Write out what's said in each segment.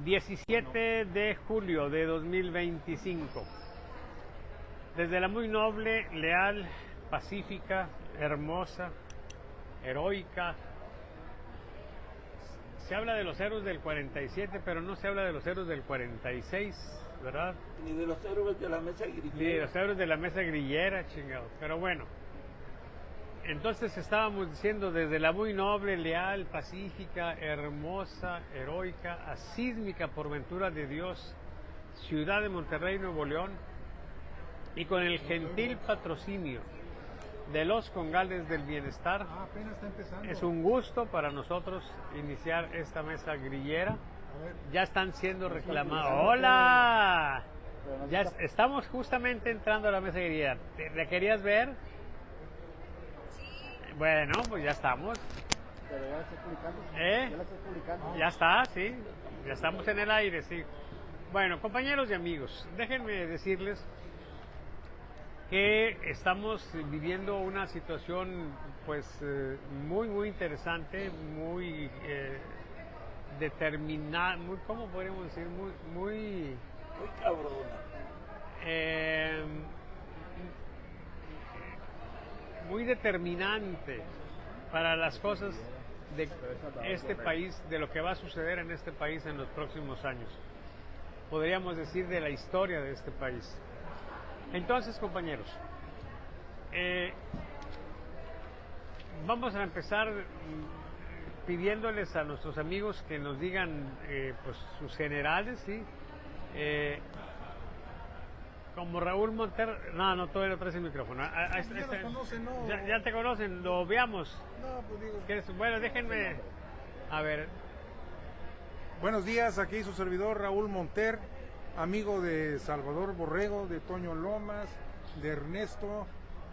17 de julio de 2025. Desde la muy noble, leal, pacífica, hermosa, heroica. Se habla de los héroes del 47, pero no se habla de los héroes del 46, ¿verdad? Ni de los héroes de la mesa grillera. Ni de los héroes de la mesa grillera, chingado. Pero bueno. Entonces estábamos diciendo desde la muy noble, leal, pacífica, hermosa, heroica, asísmica por ventura de Dios, ciudad de Monterrey, Nuevo León, y con el gentil patrocinio de los Congales del Bienestar. Apenas está empezando. Es un gusto para nosotros iniciar esta mesa grillera. Ya están siendo reclamados. ¡Hola! Ya estamos justamente entrando a la mesa grillera. ¿La querías ver? Bueno, pues ya estamos. ¿Pero ya la estás publicando? ¿Eh? ¿Ya la estás publicando? Ya está, sí. Ya estamos en el aire, sí. Bueno, compañeros y amigos, déjenme decirles que estamos viviendo una situación pues muy interesante, muy determinada, muy, ¿cómo podríamos decir? Muy cabrona. Muy determinante para las cosas de este país, de lo que va a suceder en este país en los próximos años. Podríamos decir de la historia de este país. Entonces, compañeros, vamos a empezar pidiéndoles a nuestros amigos que nos digan pues sus generales, ¿sí? Como Raúl Monter, no, todavía no traes el micrófono. Ya lo conocen, ¿no? Ya te conocen, lo veamos. No, pues digo. Bueno, déjenme, a ver. Buenos días, aquí su servidor Raúl Monter, amigo de Salvador Borrego, de Toño Lomas, de Ernesto,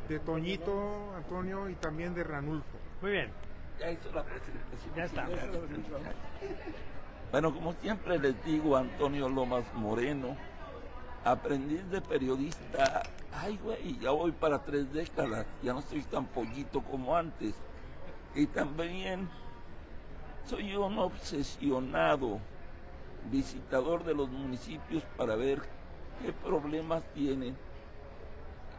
de Toñito, Antonio y también de Ranulfo. Muy bien. Ya hizo la presentación. Ya está. Bueno, como siempre les digo, Antonio Lomas Moreno, aprendiz de periodista. Ay, güey, ya voy para 3 décadas, ya no estoy tan pollito como antes. Y también soy un obsesionado visitador de los municipios para ver qué problemas tienen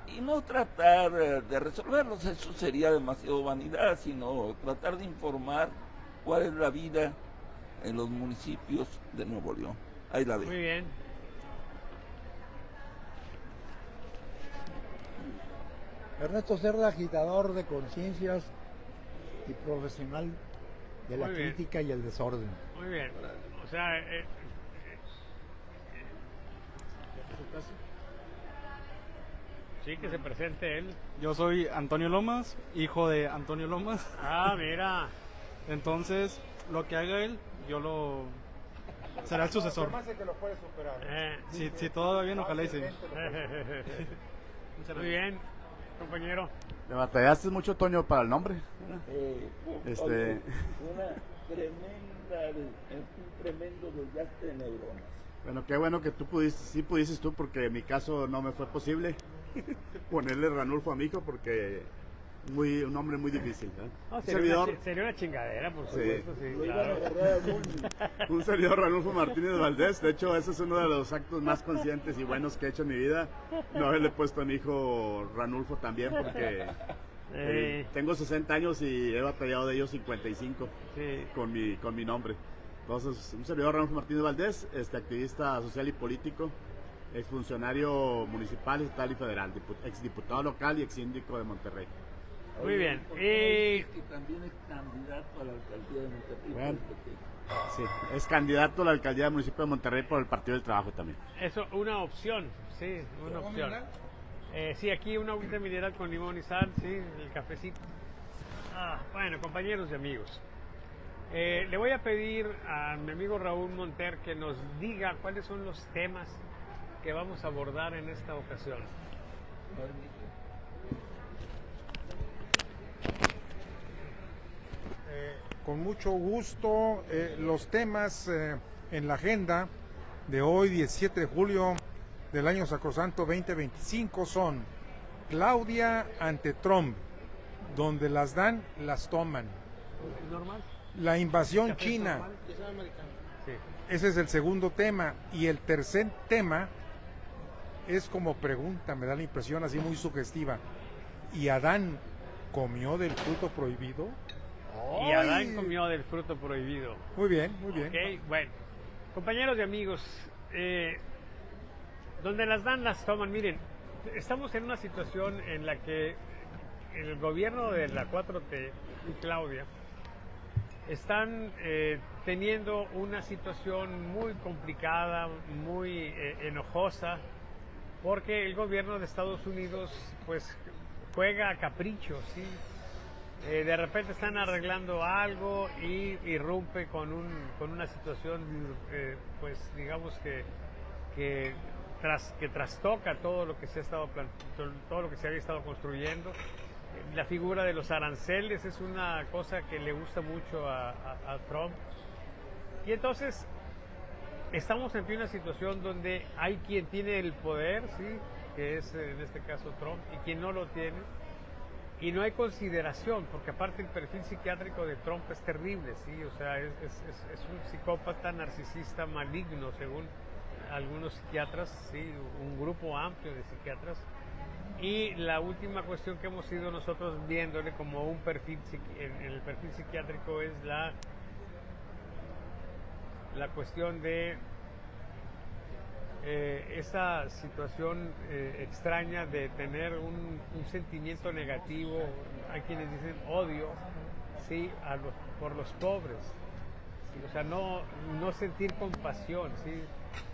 y no tratar de resolverlos, eso sería demasiado vanidad, sino tratar de informar cuál es la vida en los municipios de Nuevo León. Ahí la dejo. Muy bien. Ernesto Cerda, agitador de conciencias y profesional de la crítica y el desorden. Muy bien. O sea, sí, que se presente él. Yo soy Antonio Lomas, hijo de Antonio Lomas. Ah, mira. Entonces, lo que haga él, será el sucesor. Que lo puede superar. Si todo va bien, ojalá y sí. Muy bien, compañero. ¿Te batallaste mucho, Toño, para el nombre? Una tremenda, un tremendo desgaste de neuronas. Bueno, qué bueno que tú pudiste tú, porque en mi caso no me fue posible ponerle Ranulfo a mi hijo, porque un nombre muy difícil, ¿no? No, sería una chingadera, por supuesto, sí, claro. Un servidor, Ranulfo Martínez Valdés. De hecho, ese es uno de los actos más conscientes y buenos que he hecho en mi vida, no haberle puesto a mi hijo Ranulfo también, porque tengo 60 años y he batallado de ellos 55 con mi nombre. Entonces, un servidor, Ranulfo Martínez Valdés, activista social y político, exfuncionario municipal, estatal y federal, exdiputado local y exsíndico de Monterrey. Muy bien. Y también es candidato a la alcaldía de Monterrey. Bueno, sí, es candidato a la alcaldía del municipio de Monterrey por el Partido del Trabajo también. Eso, una opción, sí, una opción. Sí, aquí una agüita mineral con limón y sal, sí, el cafecito. Bueno, compañeros y amigos, le voy a pedir a mi amigo Raúl Monter que nos diga cuáles son los temas que vamos a abordar en esta ocasión. Con mucho gusto, los temas en la agenda de hoy, 17 de julio del año sacrosanto 2025, son Claudia ante Trump, donde las dan, las toman. ¿Normal? La invasión china. Sí. Ese es el segundo tema. Y el tercer tema es como pregunta, me da la impresión así muy sugestiva. ¿Y Adán comió del fruto prohibido? Y Adán comió del fruto prohibido. Muy bien, muy bien. Ok, bueno. Compañeros y amigos, donde las dan, las toman. Miren, estamos en una situación en la que el gobierno de la 4T y Claudia están teniendo una situación muy complicada, muy enojosa, porque el gobierno de Estados Unidos pues juega a capricho, ¿sí? De repente están arreglando algo y irrumpe con una situación pues digamos que trastoca todo lo que se ha estado todo lo que se había estado construyendo. La figura de los aranceles es una cosa que le gusta mucho a Trump. Y entonces estamos ante una situación donde hay quien tiene el poder, ¿sí? Que es en este caso Trump, y quien no lo tiene. Y no hay consideración, porque aparte el perfil psiquiátrico de Trump es terrible, ¿sí? O sea, es un psicópata narcisista maligno, según algunos psiquiatras, ¿sí? Un grupo amplio de psiquiatras. Y la última cuestión que hemos ido nosotros viéndole como un perfil en el perfil psiquiátrico es la cuestión de esa situación extraña de tener un sentimiento negativo. Hay quienes dicen odio, ¿sí? Por los pobres, ¿sí? O sea, no sentir compasión, ¿sí?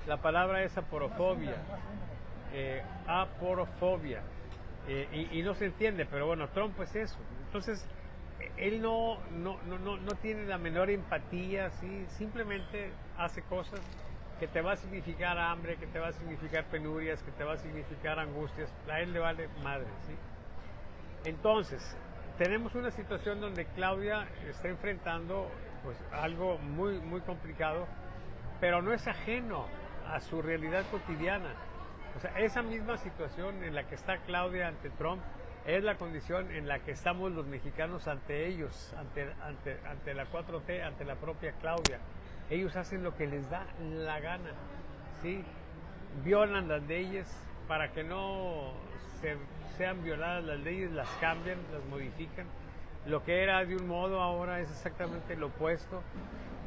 La palabra es aporofobia. Aporofobia, y no se entiende, pero bueno, Trump es eso. Entonces él no tiene la menor empatía, ¿sí? Simplemente hace cosas que te va a significar hambre, que te va a significar penurias, que te va a significar angustias. A él le vale madre, ¿sí? Entonces tenemos una situación donde Claudia está enfrentando pues algo muy muy complicado, pero no es ajeno a su realidad cotidiana. O sea, esa misma situación en la que está Claudia ante Trump es la condición en la que estamos los mexicanos ante ellos, ante la 4T, ante la propia Claudia. Ellos hacen lo que les da la gana, ¿sí? Violan las leyes para que no sean violadas las leyes, las cambian, las modifican. Lo que era de un modo ahora es exactamente lo opuesto.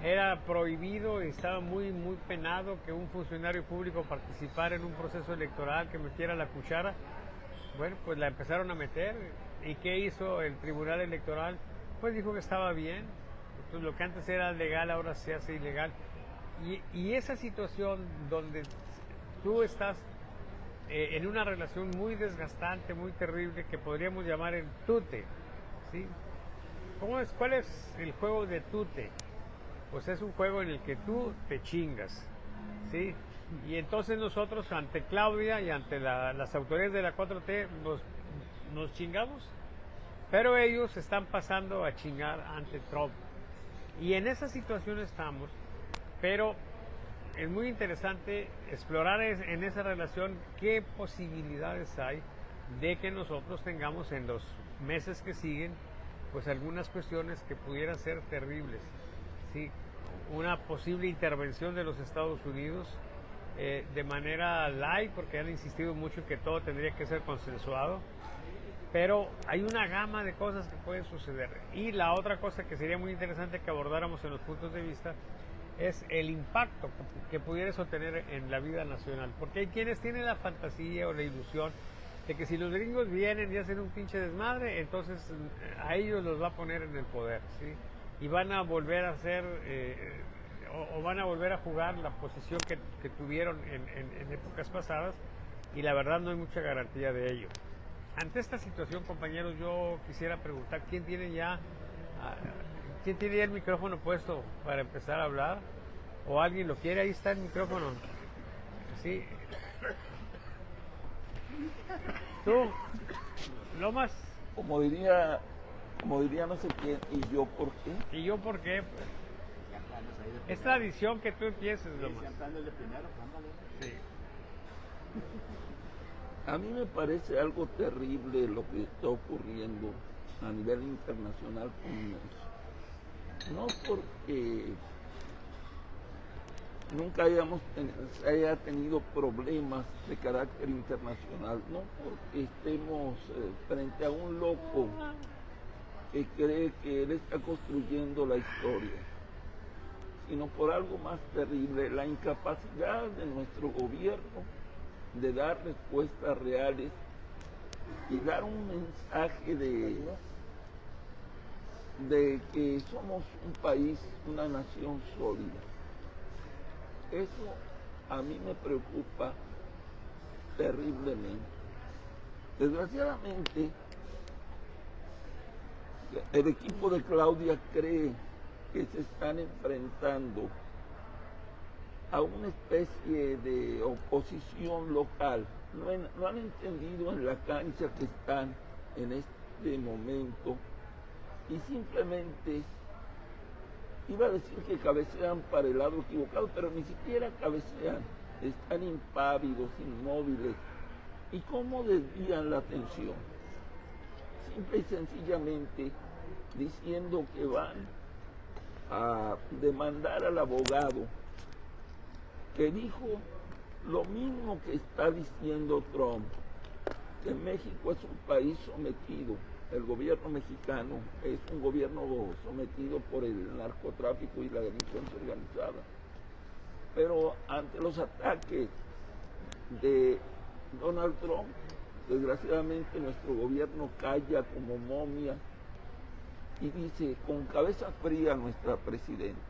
Era prohibido y estaba muy muy penado que un funcionario público participara en un proceso electoral, que metiera la cuchara. Bueno, pues la empezaron a meter. ¿Y qué hizo el Tribunal Electoral? Pues dijo que estaba bien. Entonces, lo que antes era legal ahora se hace ilegal. Y esa situación donde tú estás en una relación muy desgastante, muy terrible, que podríamos llamar el tute, ¿sí? ¿Cuál es el juego de tute? Pues es un juego en el que tú te chingas, ¿sí? Y entonces nosotros ante Claudia y ante las autoridades de la 4T nos chingamos, pero ellos están pasando a chingar ante Trump. Y en esa situación estamos, pero es muy interesante explorar en esa relación qué posibilidades hay de que nosotros tengamos en los meses que siguen pues algunas cuestiones que pudieran ser terribles, ¿sí? Una posible intervención de los Estados Unidos de manera light, porque han insistido mucho en que todo tendría que ser consensuado, pero hay una gama de cosas que pueden suceder. Y la otra cosa que sería muy interesante que abordáramos en los puntos de vista es el impacto que pudiera eso tener en la vida nacional, porque hay quienes tienen la fantasía o la ilusión de que si los gringos vienen y hacen un pinche desmadre, entonces a ellos los va a poner en el poder, ¿sí? Y van a volver a hacer o van a volver a jugar la posición que tuvieron en épocas pasadas, y la verdad no hay mucha garantía de ello. Ante esta situación, compañeros, yo quisiera preguntar ¿quién tiene ya el micrófono puesto para empezar a hablar? ¿O alguien lo quiere? Ahí está el micrófono. Sí. Tú, Lomas. Como diría no sé quién, ¿y yo por qué? ¿Y yo por qué? Es tradición que tú empieces, Lomas. Sí. A mí me parece algo terrible lo que está ocurriendo a nivel internacional con México. No porque nunca se haya tenido problemas de carácter internacional, no porque estemos frente a un loco que cree que él está construyendo la historia, sino por algo más terrible, la incapacidad de nuestro gobierno de dar respuestas reales y dar un mensaje de que somos un país, una nación sólida. Eso a mí me preocupa terriblemente. Desgraciadamente, el equipo de Claudia cree que se están enfrentando a una especie de oposición local. No han entendido en la cancha que están en este momento y simplemente, iba a decir que cabecean para el lado equivocado, pero ni siquiera cabecean, están impávidos, inmóviles. ¿Y cómo desvían la atención? Simple y sencillamente diciendo que van a demandar al abogado que dijo lo mismo que está diciendo Trump, que México es un país sometido, el gobierno mexicano es un gobierno sometido por el narcotráfico y la delincuencia organizada. Pero ante los ataques de Donald Trump, desgraciadamente nuestro gobierno calla como momia y dice con cabeza fría nuestra presidenta.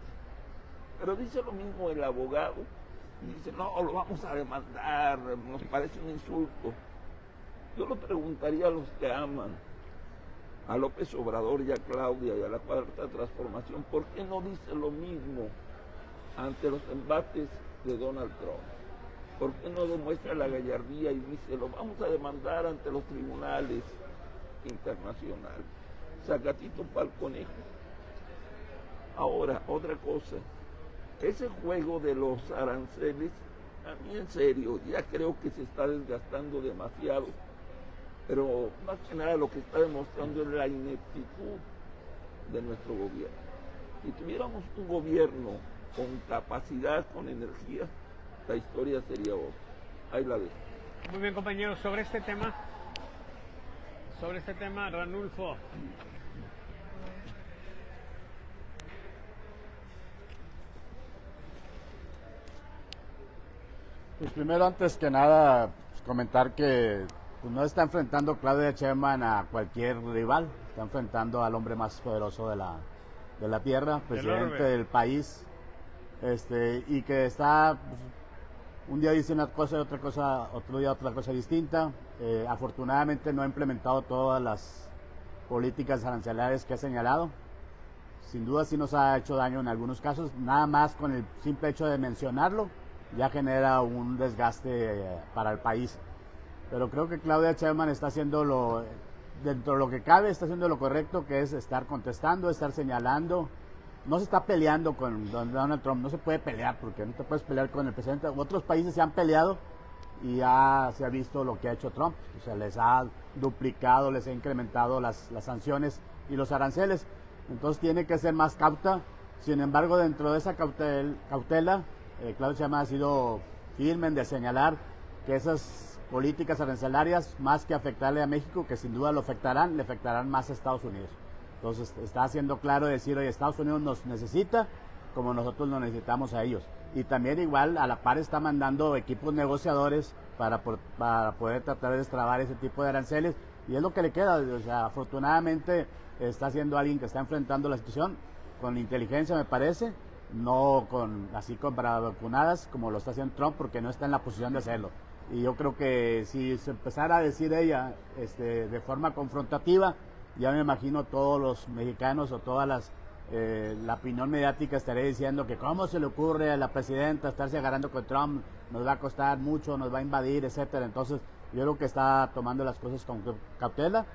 Pero dice lo mismo el abogado, y dice, no, lo vamos a demandar, nos parece un insulto. Yo le preguntaría a los que aman a López Obrador y a Claudia y a la Cuarta Transformación, ¿por qué no dice lo mismo ante los embates de Donald Trump? ¿Por qué no demuestra la gallardía y dice, lo vamos a demandar ante los tribunales internacionales? Sacatito para el conejo. Ahora, otra cosa, ese juego de los aranceles, a mí en serio, ya creo que se está desgastando demasiado, pero más que nada lo que está demostrando es la ineptitud de nuestro gobierno. Si tuviéramos un gobierno con capacidad, con energía, la historia sería otra. Ahí la dejo. Muy bien, compañeros, sobre este tema, Ranulfo. Pues primero, antes que nada, pues, comentar que pues, no está enfrentando Claudia Sheinbaum a cualquier rival, está enfrentando al hombre más poderoso de la tierra, presidente del país, y que está, pues, un día dice una cosa y otro día otra cosa distinta. Afortunadamente no ha implementado todas las políticas arancelarias que ha señalado. Sin duda sí nos ha hecho daño en algunos casos, nada más con el simple hecho de mencionarlo ya genera un desgaste para el país. Pero creo que Claudia Sheinbaum está haciendo dentro de lo que cabe, está haciendo lo correcto, que es estar contestando, estar señalando. No se está peleando con Donald Trump, no se puede pelear porque no te puedes pelear con el presidente. Otros países se han peleado y ya se ha visto lo que ha hecho Trump. O sea, les ha duplicado, les ha incrementado las sanciones y los aranceles. Entonces tiene que ser más cauta. Sin embargo, dentro de esa cautela, Claudia Sheinbaum ha sido firme en de señalar que esas políticas arancelarias, más que afectarle a México, que sin duda le afectarán más a Estados Unidos. Entonces está haciendo claro decir, oye, Estados Unidos nos necesita como nosotros nos necesitamos a ellos. Y también igual a la par está mandando equipos negociadores para poder tratar de destrabar ese tipo de aranceles. Y es lo que le queda. O sea, afortunadamente está siendo alguien que está enfrentando la situación con inteligencia, me parece, no así con vacunadas como lo está haciendo Trump, porque no está en la posición de hacerlo. Y yo creo que si se empezara a decir ella de forma confrontativa, ya me imagino todos los mexicanos o todas la opinión mediática estaría diciendo que cómo se le ocurre a la presidenta estarse agarrando con Trump, nos va a costar mucho, nos va a invadir, etcétera. Entonces yo creo que está tomando las cosas con cautela,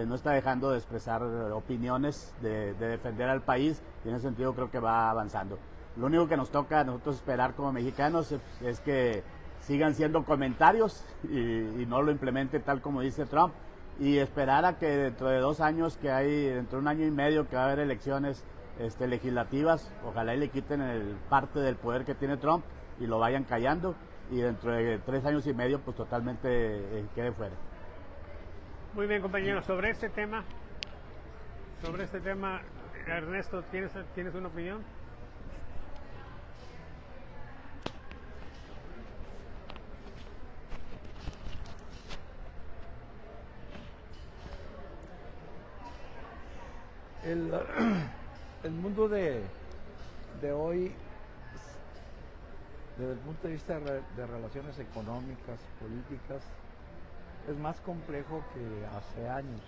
no está dejando de expresar opiniones, de defender al país, y en ese sentido creo que va avanzando. Lo único que nos toca a nosotros esperar como mexicanos es que sigan siendo comentarios y no lo implemente tal como dice Trump, y esperar a que dentro de 2 años dentro de 1 año y medio que va a haber elecciones legislativas, ojalá y le quiten parte del poder que tiene Trump y lo vayan callando, y dentro de 3 años y medio pues totalmente quede fuera. Muy bien, compañeros, sobre este tema, Ernesto, ¿tienes una opinión? El mundo de hoy, desde el punto de vista de relaciones económicas, políticas, es más complejo que hace años.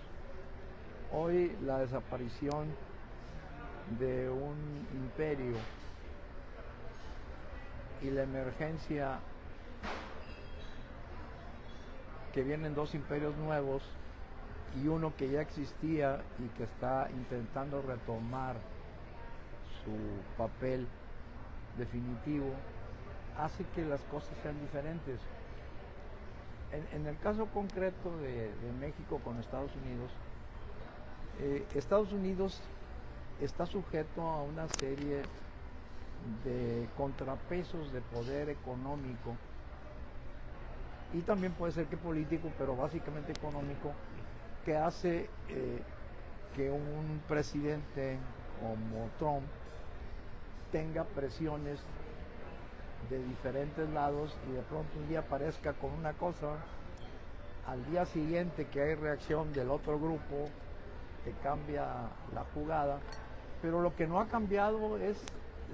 Hoy la desaparición de un imperio y la emergencia que vienen 2 imperios nuevos y uno que ya existía y que está intentando retomar su papel definitivo, hace que las cosas sean diferentes. En el caso concreto de México con Estados Unidos está sujeto a una serie de contrapesos de poder económico, y también puede ser que político, pero básicamente económico, que hace que un presidente como Trump tenga presiones de diferentes lados y de pronto un día aparezca con una cosa, al día siguiente que hay reacción del otro grupo, que cambia la jugada, pero lo que no ha cambiado es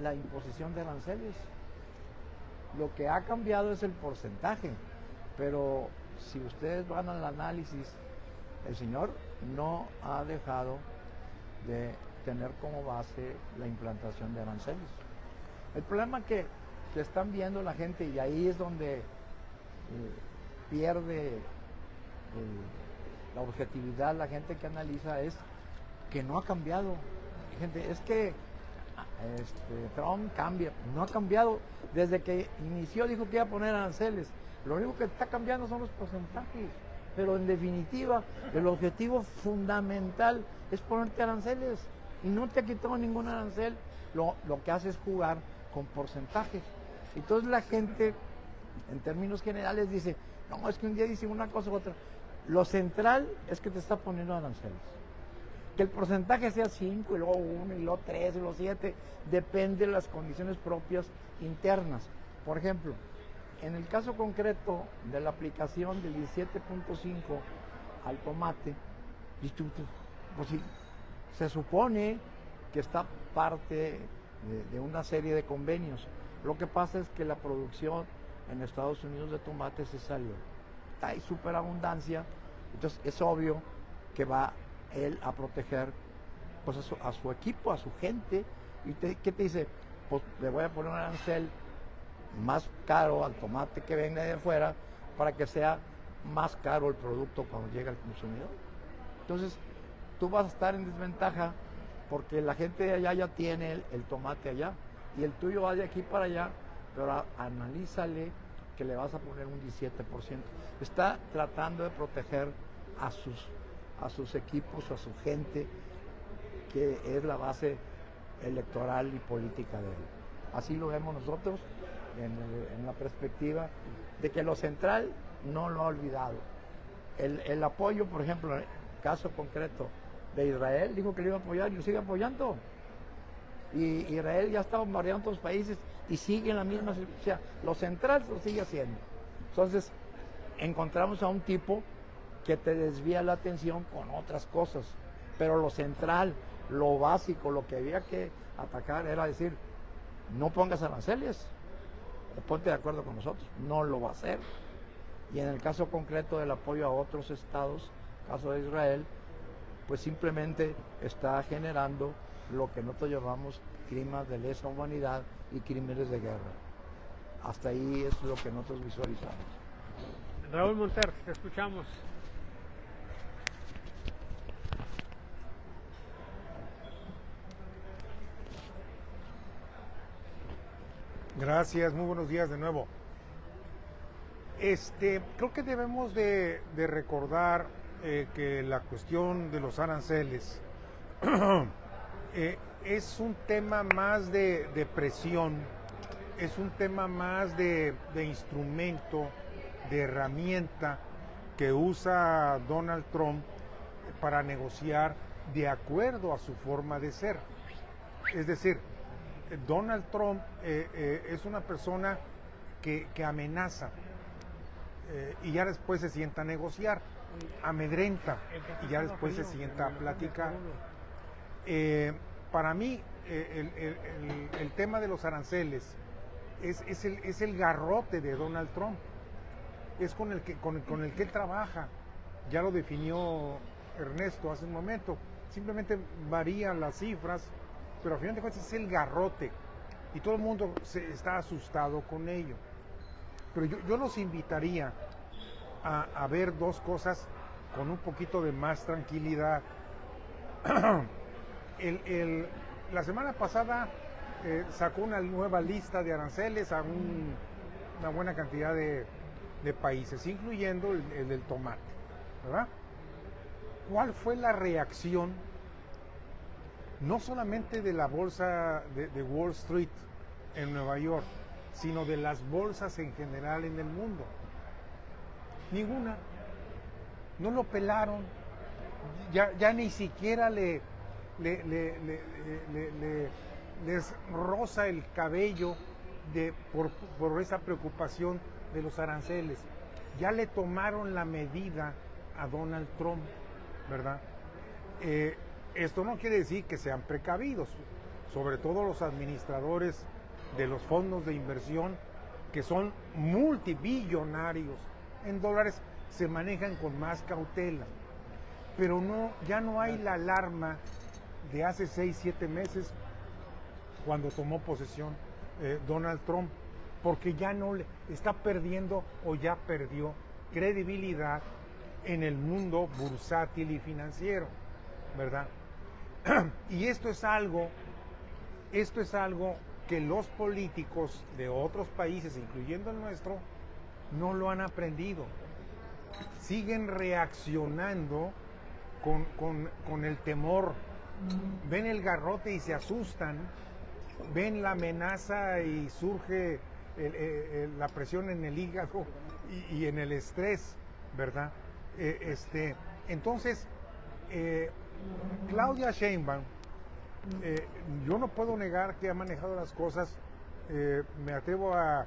la imposición de aranceles. Lo que ha cambiado es el porcentaje, pero si ustedes van al análisis, el señor no ha dejado de tener como base la implantación de aranceles. El problema que están viendo la gente, y ahí es donde pierde la objetividad la gente que analiza, es que no ha cambiado. Gente, es que Trump cambia, no ha cambiado. Desde que inició dijo que iba a poner aranceles. Lo único que está cambiando son los porcentajes. Pero en definitiva, el objetivo fundamental es ponerte aranceles. Y no te ha quitado ningún arancel. Lo que hace es jugar con porcentajes. Entonces la gente, en términos generales, dice, no, es que un día dice una cosa u otra. Lo central es que te está poniendo aranceles. Que el porcentaje sea 5, y luego 1, y luego 3, y luego 7, depende de las condiciones propias internas. Por ejemplo, en el caso concreto de la aplicación del 17.5 al tomate, pues sí, se supone que está parte de una serie de convenios. Lo que pasa es que la producción en Estados Unidos de tomates se salió. Hay superabundancia, entonces es obvio que va él a proteger pues a su equipo, a su gente. ¿Y qué te dice? Pues le voy a poner un arancel más caro al tomate que venga de afuera para que sea más caro el producto cuando llega al consumidor. Entonces tú vas a estar en desventaja porque la gente de allá ya tiene el tomate allá y el tuyo va de aquí para allá, pero analízale que le vas a poner un 17%. Está tratando de proteger a sus equipos, a su gente, que es la base electoral y política de él. Así lo vemos nosotros en la perspectiva de que lo central no lo ha olvidado. El apoyo, por ejemplo, en el caso concreto de Israel, dijo que lo iba a apoyar y lo sigue apoyando. Y Israel ya está bombardeando todos los países y sigue en la misma, o sea, lo central lo sigue haciendo. Entonces, encontramos a un tipo que te desvía la atención con otras cosas, pero lo central, lo básico, lo que había que atacar era decir, no pongas aranceles, ponte de acuerdo con nosotros, no lo va a hacer. Y en el caso concreto del apoyo a otros estados, caso de Israel, pues simplemente está generando lo que nosotros llamamos crímenes de lesa humanidad y crímenes de guerra. Hasta ahí es lo que nosotros visualizamos. Raúl Monter, te escuchamos. Gracias, muy buenos días de nuevo. Creo que debemos de recordar que la cuestión de los aranceles es un tema más de presión, es un tema más de instrumento, de herramienta que usa Donald Trump para negociar de acuerdo a su forma de ser. Es decir, Donald Trump es una persona que amenaza y ya después se sienta a negociar, amedrenta y ya después se sienta a platicar. Para mí, el tema de los aranceles es el garrote de Donald Trump, es con el que él trabaja. Ya lo definió Ernesto hace un momento, simplemente varían las cifras, pero al final de cuentas es el garrote y todo el mundo está asustado con ello. Pero yo los invitaría a ver dos cosas con un poquito de más tranquilidad. La semana pasada sacó una nueva lista de aranceles a una buena cantidad de países, incluyendo el del tomate, ¿verdad? ¿Cuál fue la reacción, no solamente de la bolsa de Wall Street en Nueva York, sino de las bolsas en general en el mundo? Ninguna. No lo pelaron. Ya ni siquiera les roza el cabello por esa preocupación de los aranceles. Ya le tomaron la medida a Donald Trump, ¿verdad? Esto no quiere decir que sean precavidos, sobre todo los administradores de los fondos de inversión, que son multibillonarios en dólares, se manejan con más cautela. Pero ya no hay la alarma de hace 6-7 meses cuando tomó posesión Donald Trump, porque ya no le está perdiendo o ya perdió credibilidad en el mundo bursátil y financiero, ¿verdad? Y esto es algo que los políticos de otros países, incluyendo el nuestro, no lo han aprendido. Siguen reaccionando con el temor. Ven el garrote y se asustan, ven la amenaza y surge la presión en el hígado y en el estrés, ¿verdad? Entonces, Claudia Sheinbaum, yo no puedo negar que ha manejado las cosas, me atrevo a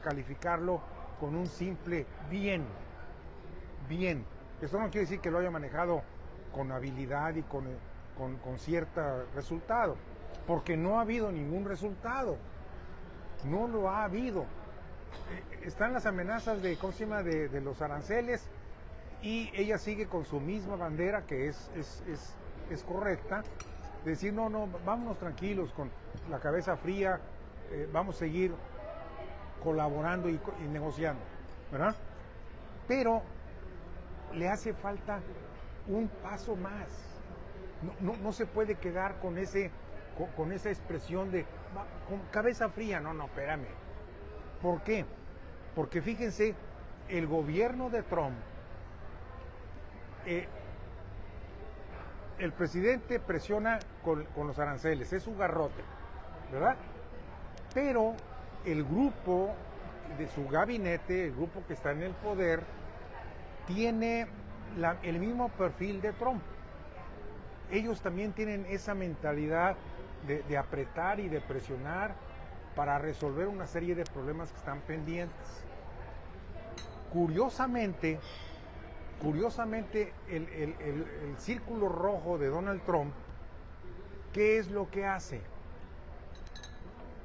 calificarlo con un simple bien. Esto no quiere decir que lo haya manejado con habilidad y con cierto resultado, porque no ha habido ningún resultado, no lo ha habido. Están las amenazas de los aranceles y ella sigue con su misma bandera, que es correcta, decir no, vámonos tranquilos, con la cabeza fría, vamos a seguir colaborando y negociando, ¿verdad? Pero le hace falta un paso más. No se puede quedar con esa expresión de con cabeza fría. No, espérame. ¿Por qué? Porque fíjense, el gobierno de Trump, el presidente presiona con los aranceles, es un garrote, ¿verdad? Pero el grupo de su gabinete, el grupo que está en el poder, tiene el mismo perfil de Trump. Ellos también tienen esa mentalidad de apretar y de presionar para resolver una serie de problemas que están pendientes. Curiosamente, el círculo rojo de Donald Trump, ¿qué es lo que hace?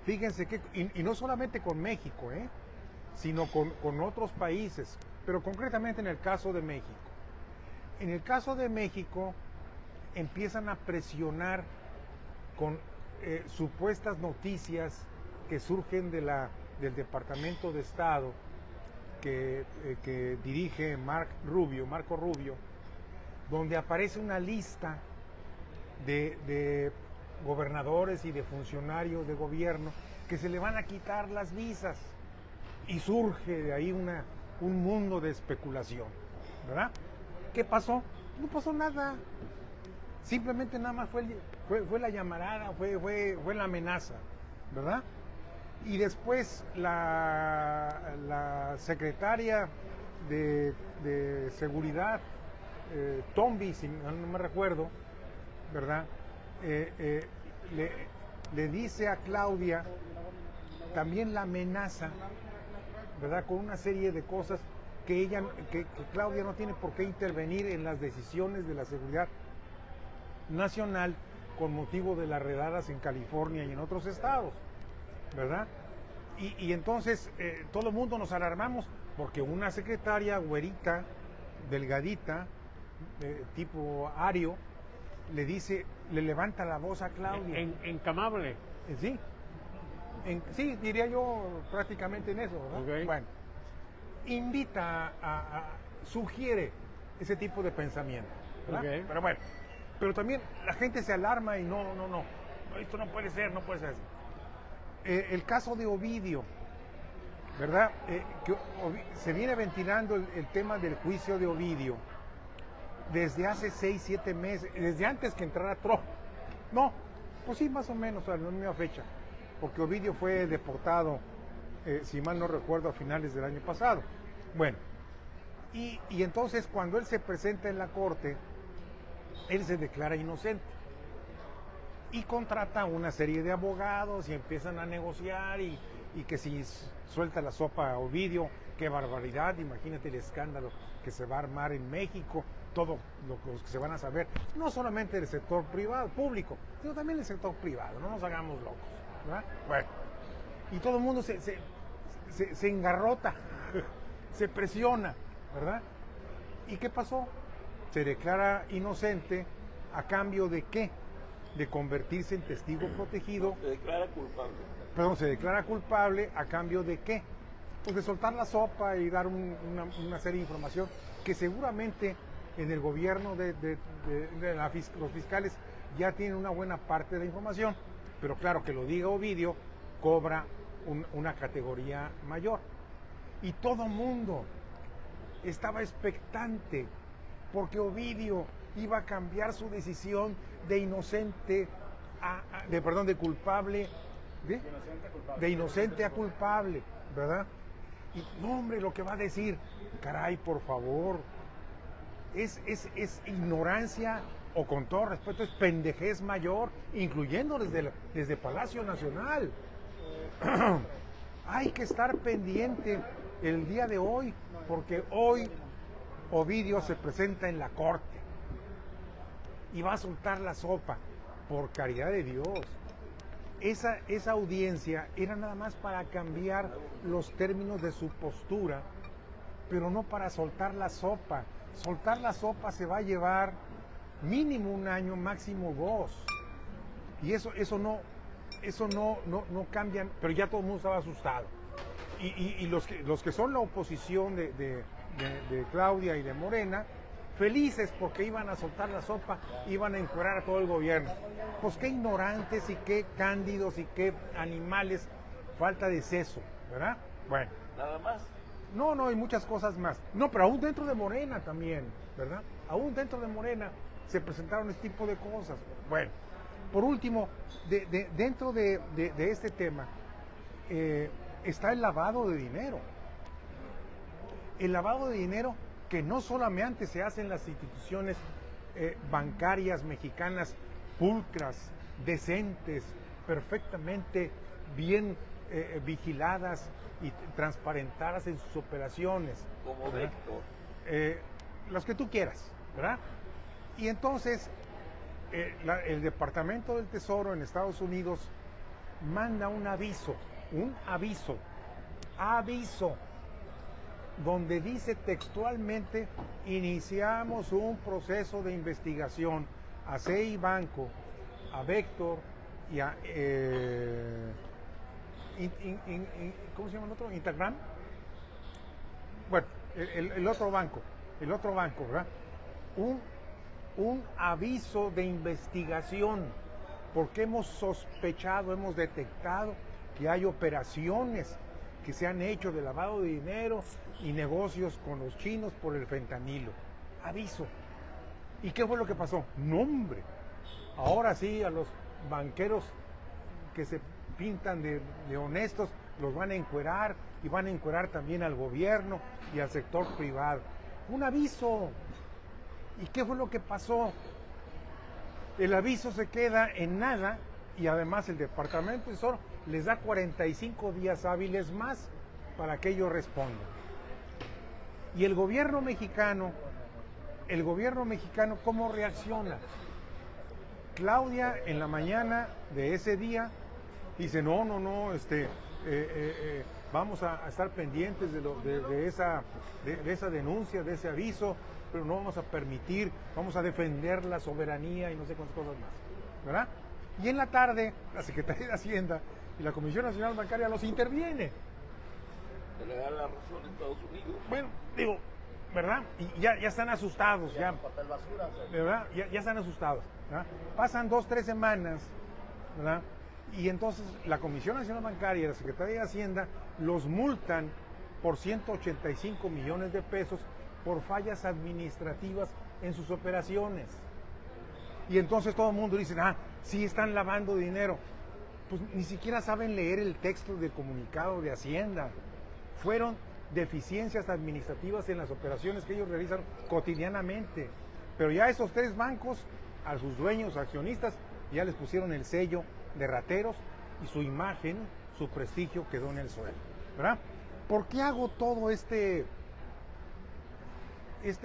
Fíjense que, y no solamente con México, sino con otros países, pero concretamente en el caso de México. En el caso de México, empiezan a presionar con supuestas noticias que surgen del Departamento de Estado que dirige Marco Rubio, donde aparece una lista de gobernadores y de funcionarios de gobierno que se le van a quitar las visas, y surge de ahí un mundo de especulación, ¿verdad? ¿Qué pasó? No pasó nada. Simplemente nada más fue fue la llamarada, fue la amenaza, ¿verdad? Y después la secretaria de seguridad, Tombi, si no me recuerdo, ¿verdad? Le dice a Claudia, también la amenaza, ¿verdad? Con una serie de cosas que Claudia no tiene por qué intervenir en las decisiones de la seguridad nacional con motivo de las redadas en California y en otros estados, ¿verdad? Y entonces todo el mundo nos alarmamos porque una secretaria güerita, delgadita, tipo Ario, le levanta la voz a Claudia. Encamable. Sí. Sí, diría yo prácticamente en eso, ¿verdad? Okay. Bueno, invita sugiere ese tipo de pensamiento, ¿verdad? Okay. Pero bueno, pero también la gente se alarma y no, esto no puede ser así. El caso de Ovidio, ¿verdad? Se viene ventilando el tema del juicio de Ovidio desde hace 6, 7 meses, desde antes que entrara Trump. No, pues sí, más o menos, a la misma fecha, porque Ovidio fue deportado, si mal no recuerdo, a finales del año pasado. Bueno, y entonces cuando él se presenta en la corte, él se declara inocente y contrata una serie de abogados y empiezan a negociar y que si suelta la sopa a Ovidio, qué barbaridad, imagínate el escándalo que se va a armar en México, todo lo que se van a saber, no solamente del sector privado, público, sino también del sector privado, no nos hagamos locos, ¿verdad? Bueno, y todo el mundo se engarrota, se presiona, ¿verdad? ¿Y qué pasó? Se declara inocente a cambio de ¿qué? De convertirse en testigo protegido. Se declara culpable. Perdón, se declara culpable a cambio de ¿qué? Pues de soltar la sopa y dar una serie de información que seguramente en el gobierno de los fiscales ya tienen una buena parte de la información, pero claro, que lo diga Ovidio cobra una categoría mayor. Y todo mundo estaba expectante porque Ovidio iba a cambiar su decisión de inocente de culpable, de inocente a culpable, ¿verdad? Y no, hombre, lo que va a decir, caray, por favor, es ignorancia, o con todo respeto, es pendejez mayor, incluyendo desde Palacio Nacional. Hay que estar pendiente el día de hoy, porque hoy Ovidio se presenta en la corte y va a soltar la sopa, por caridad de Dios. Esa audiencia era nada más para cambiar los términos de su postura, pero no para soltar la sopa. Soltar la sopa se va a llevar mínimo 1 año, máximo 2. Y eso no cambian, pero ya todo el mundo estaba asustado. Y los que son la oposición de Claudia y de Morena, felices porque iban a soltar la sopa, iban a encuerar a todo el gobierno. Pues qué ignorantes y qué cándidos y qué animales, falta de seso, ¿verdad? Bueno. Nada más. No, hay muchas cosas más. No, pero aún dentro de Morena también, ¿verdad? Aún dentro de Morena se presentaron este tipo de cosas. Bueno, por último, dentro de este tema está el lavado de dinero. El lavado de dinero que no solamente se hace en las instituciones bancarias mexicanas pulcras, decentes, perfectamente bien vigiladas y transparentadas en sus operaciones. Como Vector. Los que tú quieras, ¿verdad? Y entonces el Departamento del Tesoro en Estados Unidos manda un aviso, donde dice textualmente: iniciamos un proceso de investigación a CI Banco, a Vector y a ¿cómo se llama el otro? Intergram. Bueno, el otro banco, ¿verdad? Un aviso de investigación, porque hemos sospechado, hemos detectado que hay operaciones que se han hecho de lavado de dinero y negocios con los chinos por el fentanilo. Aviso. ¿Y qué fue lo que pasó? No, hombre, Ahora sí, a los banqueros que se pintan de honestos los van a encuerar, y van a encuerar también al gobierno y al sector privado. Un aviso. ¿Y qué fue lo que pasó? El aviso se queda en nada, y además el Departamento de Tesoro les da 45 días hábiles más para que ellos respondan. Y el gobierno mexicano, ¿cómo reacciona? Claudia en la mañana de ese día dice, no, vamos a estar pendientes de esa denuncia, de ese aviso, pero no vamos a permitir, vamos a defender la soberanía y no sé cuántas cosas más, ¿verdad? Y en la tarde, la Secretaría de Hacienda y la Comisión Nacional Bancaria los interviene. Se le da la razón a Estados Unidos. Bueno, digo, ¿verdad? Y ya están asustados, ya. ¿Verdad? Ya están asustados, ¿verdad? Pasan 2-3 semanas, ¿verdad? Y entonces la Comisión Nacional Bancaria y la Secretaría de Hacienda los multan por 185 millones de pesos por fallas administrativas en sus operaciones. Y entonces todo el mundo dice, sí están lavando dinero. Pues ni siquiera saben leer el texto del comunicado de Hacienda. Fueron deficiencias administrativas en las operaciones que ellos realizan cotidianamente. Pero ya esos 3 bancos, a sus dueños, accionistas, ya les pusieron el sello de rateros, y su imagen, su prestigio quedó en el suelo, ¿verdad? ¿Por qué hago todo este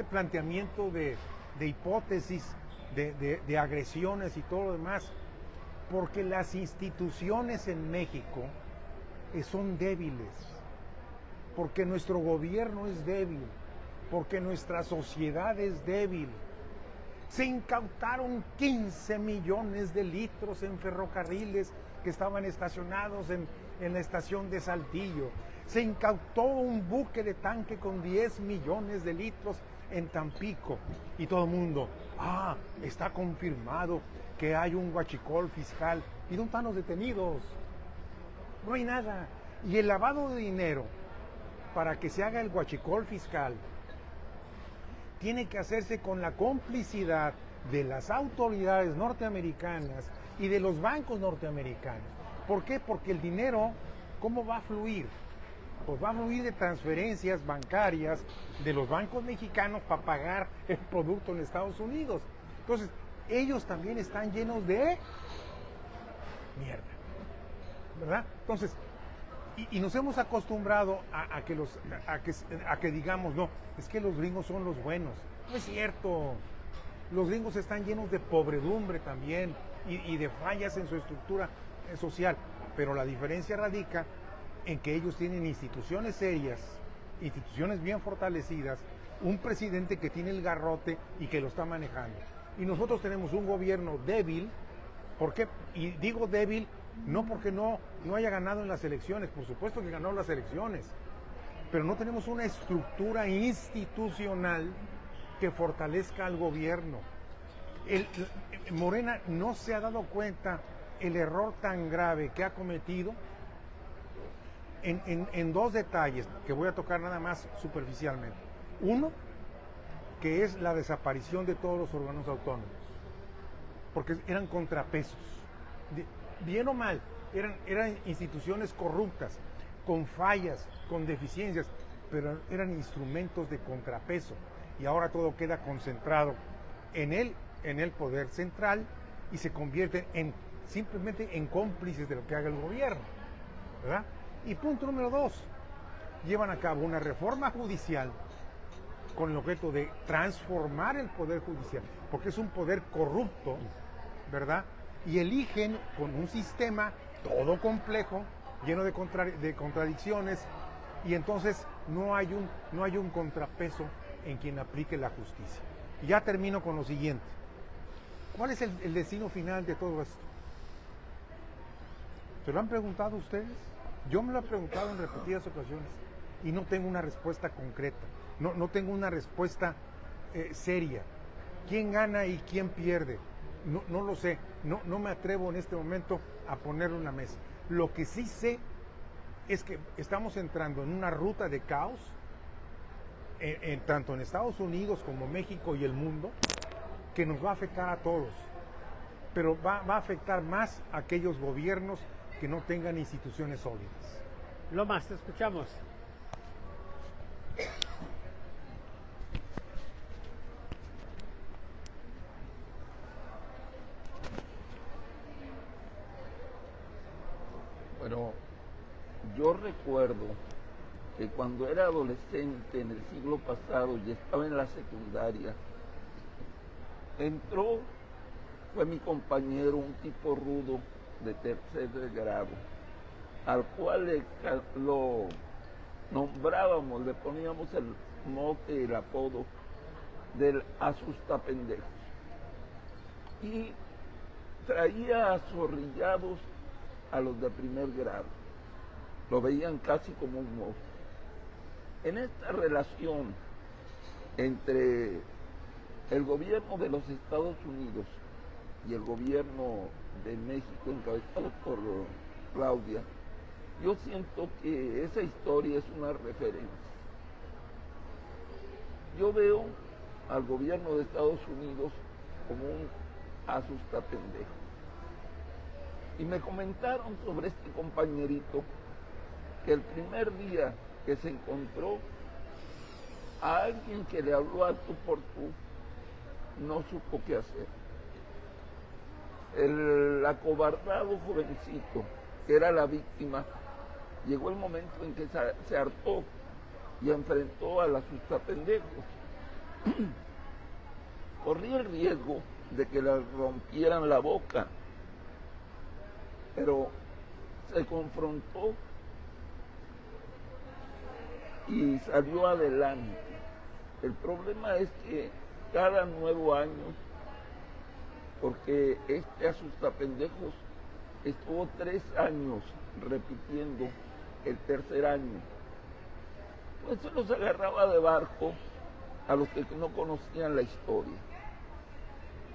planteamiento de hipótesis, de agresiones y todo lo demás? Porque las instituciones en México son débiles, porque nuestro gobierno es débil, porque nuestra sociedad es débil. Se incautaron 15 millones de litros en ferrocarriles que estaban estacionados en la estación de Saltillo. Se incautó un buque de tanque con 10 millones de litros en Tampico. Y todo el mundo, está confirmado que hay un huachicol fiscal. ¿Y dónde están los detenidos? No hay nada. Y el lavado de dinero, para que se haga el huachicol fiscal, tiene que hacerse con la complicidad de las autoridades norteamericanas y de los bancos norteamericanos. ¿Por qué? Porque el dinero, ¿cómo va a fluir? Pues va a fluir de transferencias bancarias de los bancos mexicanos para pagar el producto en Estados Unidos. Entonces, ellos también están llenos de mierda, ¿verdad? Entonces, y nos hemos acostumbrado a que digamos, no, es que los gringos son los buenos. No es cierto. Los gringos están llenos de pobredumbre también y de fallas en su estructura social. Pero la diferencia radica en que ellos tienen instituciones serias, instituciones bien fortalecidas, un presidente que tiene el garrote y que lo está manejando. Y nosotros tenemos un gobierno débil. ¿Por qué? Y digo débil no porque no haya ganado en las elecciones, por supuesto que ganó las elecciones, pero no tenemos una estructura institucional que fortalezca al gobierno. Morena no se ha dado cuenta el error tan grave que ha cometido en 2 detalles que voy a tocar nada más superficialmente. Uno, que es la desaparición de todos los órganos autónomos, porque eran contrapesos. Bien o mal, eran instituciones corruptas, con fallas, con deficiencias, pero eran instrumentos de contrapeso. Y ahora todo queda concentrado en el poder central y se convierte simplemente en cómplices de lo que haga el gobierno, ¿verdad? Y punto número 2, llevan a cabo una reforma judicial con el objeto de transformar el poder judicial, porque es un poder corrupto, ¿verdad? Y eligen con un sistema todo complejo, lleno de contradicciones, y entonces no hay un contrapeso en quien aplique la justicia. Y ya termino con lo siguiente. ¿Cuál es el destino final de todo esto? ¿Se lo han preguntado ustedes? Yo me lo he preguntado en repetidas ocasiones y no tengo una respuesta concreta, no tengo una respuesta seria. ¿Quién gana y quién pierde? No lo sé, no me atrevo en este momento a ponerlo en la mesa. Lo que sí sé es que estamos entrando en una ruta de caos, tanto en Estados Unidos como México y el mundo, que nos va a afectar a todos. pero va a afectar más a aquellos gobiernos que no tengan instituciones sólidas. Lomas, te escuchamos. Bueno, yo recuerdo que cuando era adolescente en el siglo pasado y estaba en la secundaria, fue mi compañero, un tipo rudo de tercer grado, al cual lo nombrábamos, le poníamos el mote, el apodo del asustapendejos. Y traía azorrillados a los de primer grado. Lo veían casi como un monstruo. En esta relación entre el gobierno de los Estados Unidos y el gobierno de México, encabezado por Claudia, yo siento que esa historia es una referencia. Yo veo al gobierno de Estados Unidos como un asustapendejo. Y me comentaron sobre este compañerito que el primer día que se encontró a alguien que le habló a tú por tú, no supo qué hacer. El acobardado jovencito, que era la víctima, llegó el momento en que se hartó y enfrentó al asustapendejos. Corría el riesgo de que le rompieran la boca, pero se confrontó y salió adelante. El problema es que cada nuevo año, porque este asustapendejos estuvo 3 años repitiendo el tercer año, pues se los agarraba de barco a los que no conocían la historia.